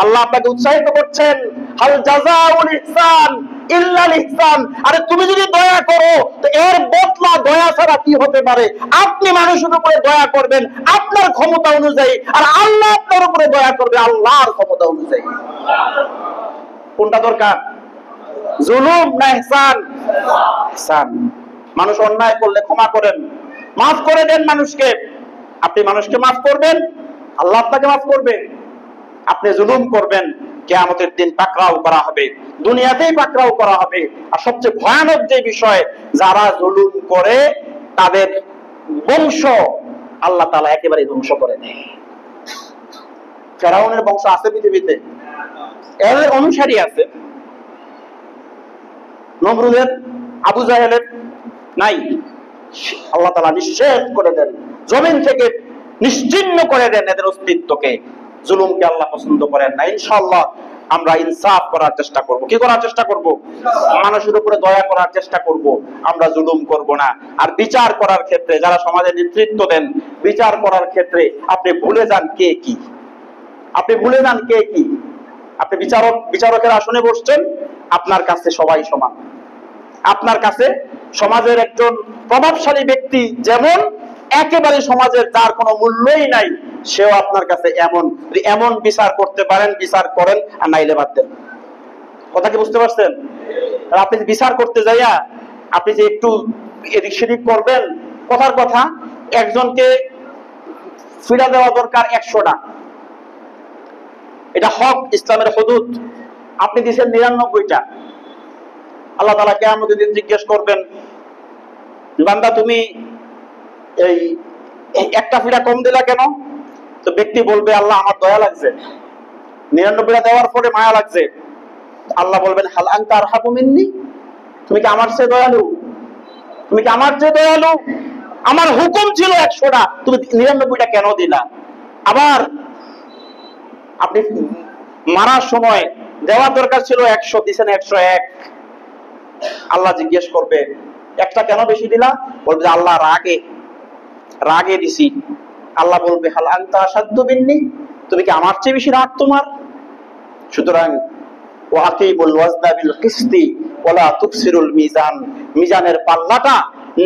আল্লাহ আপনাকে উৎসাহিত করছেন, হাল জাযাউল ইহসান ইল্লাল ইহসান। আরে তুমি যদি দয়া করো তো এর বদলা দয়া ছাড়া কি হতে পারে? আপনি মানুষের উপরে দয়া করবেন আপনার ক্ষমতা অনুযায়ী, আর আল্লাহ আপনার উপরে দয়া করবে আল্লাহর ক্ষমতা অনুযায়ী। কোনটা দরকার? জুলুম না ইহসান? ইহসান। মানুষ অন্যায় করলে ক্ষমা করেন, মাফ করে দেন মানুষকে। আপনি মানুষকে মাফ করবেন, আল্লাহ আপনাকে মাফ করবে। আপনি জুলুম করবেন, কিয়ামতের দিন পাকড়াও করা হবে, দুনিয়াতেই পাকড়াও করা হবে। আর সবচেয়ে ভয়ানক যে বিষয়, যারা জুলুম করে তাদের বংশ আল্লাহ তাআলা একেবারে ধ্বংস করে দেয়। ফেরাউনের বংশ আছে পৃথিবীতে, এর অনুসারী আছে। নমরুদের, আবু জাহেলের নাই। আল্লাহ তাআলা নিঃশেষ করে দেন, জমিন থেকে নিশ্চিহ্ন করে দেন এদের অস্তিত্বকে। জুলুমকে আল্লাহ পছন্দ করেন না। ইনশাআল্লাহ আমরা ইনসাফ করার চেষ্টা করব। কি করার চেষ্টা করব? মানুষের উপরে দয়া করার চেষ্টা করব, আমরা জুলুম করব না। আর বিচার করার ক্ষেত্রে যারা সমাজে নেতৃত্ব দেন, বিচার করার ক্ষেত্রে আপনি ভুলে যান কে কি। আপনি ভুলে যান কে কি। আপনি বিচারকের আসনে বসছেন, আপনার কাছে সবাই সমান। আপনার কাছে সমাজের একজন প্রভাবশালী ব্যক্তি যেমন, একেবারে সমাজের যার কোনো মূল্যই নাই, সেও আপনার কাছে এমন। এমন বিচার করতে পারেন, বিচার করেন, আর নাইলে বাদ দেন। কথা কি বুঝতে পারছেন? আপনি বিচার করতে যাইয়া আপনি যে একটু এদিক সেদিক করবেন, কথার কথা, একজনকে ফিরা দেওয়া দরকার 100টা, এটা হক, ইসলামের হুদুদ। আপনি দিয়েছেন 99টা। আল্লাহ তাআলা কিয়ামতের দিন জিজ্ঞেস করবেন, বান্দা তুমি এই একটা ফিরা কম দিলা কেন? তো ব্যক্তি বলবে, আল্লাহ আমার দয়া লাগছে, 99টা দেওয়ার পরে মায়া লাগছে। আল্লাহ বলবেন, হাল আনতা আরহামু মিন্নি, তুমি কি আমার চেয়ে দয়ালু? তুমি কি আমার চেয়ে দয়ালু? আমার হুকুম ছিল 100টা, তুমি 99টা কেন দিলা? আবার আপনি মারার সময় দেওয়ার দরকার ছিল 100, দিছেন 101। আল্লাহ জিজ্ঞেস করবে, একটা কেন বেশি দিলা? বলবে আল্লাহ রাগে দিছি। আল্লাহ বলবে, হাল আনতা আশাদ্দু মিন্নি, তুমি কি আমার চেয়ে বেশি রাগ তোমার? সুতরাং ওয়াকিমুল ওয়াজনা বিল কিসতি ওয়ালা তুকসিরুল মিজান, মিজানের পাল্লাটা,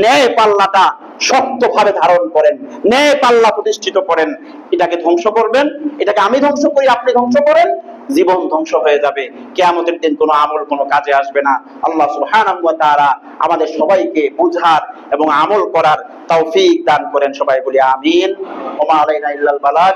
ন্যায় পাল্লাটা শক্তভাবে ধারণ করেন, ন্যায় পাল্লা প্রতিষ্ঠিত করেন। এটাকে ধ্বংস করবেন, এটাকে আমি ধ্বংস করি, আপনি ধ্বংস করেন, জীবন ধ্বংস হয়ে যাবে। কিয়ামতের দিন কোনো আমল কোনো কাজে আসবে না। আল্লাহ সুবহানাহু ওয়া তাআলা আমাদের সবাইকে বুঝার এবং আমল করার তৌফিক দান করেন। সবাই বলি আমিন। ওয়া মা আলাইনা ইল্লাল বালাগ।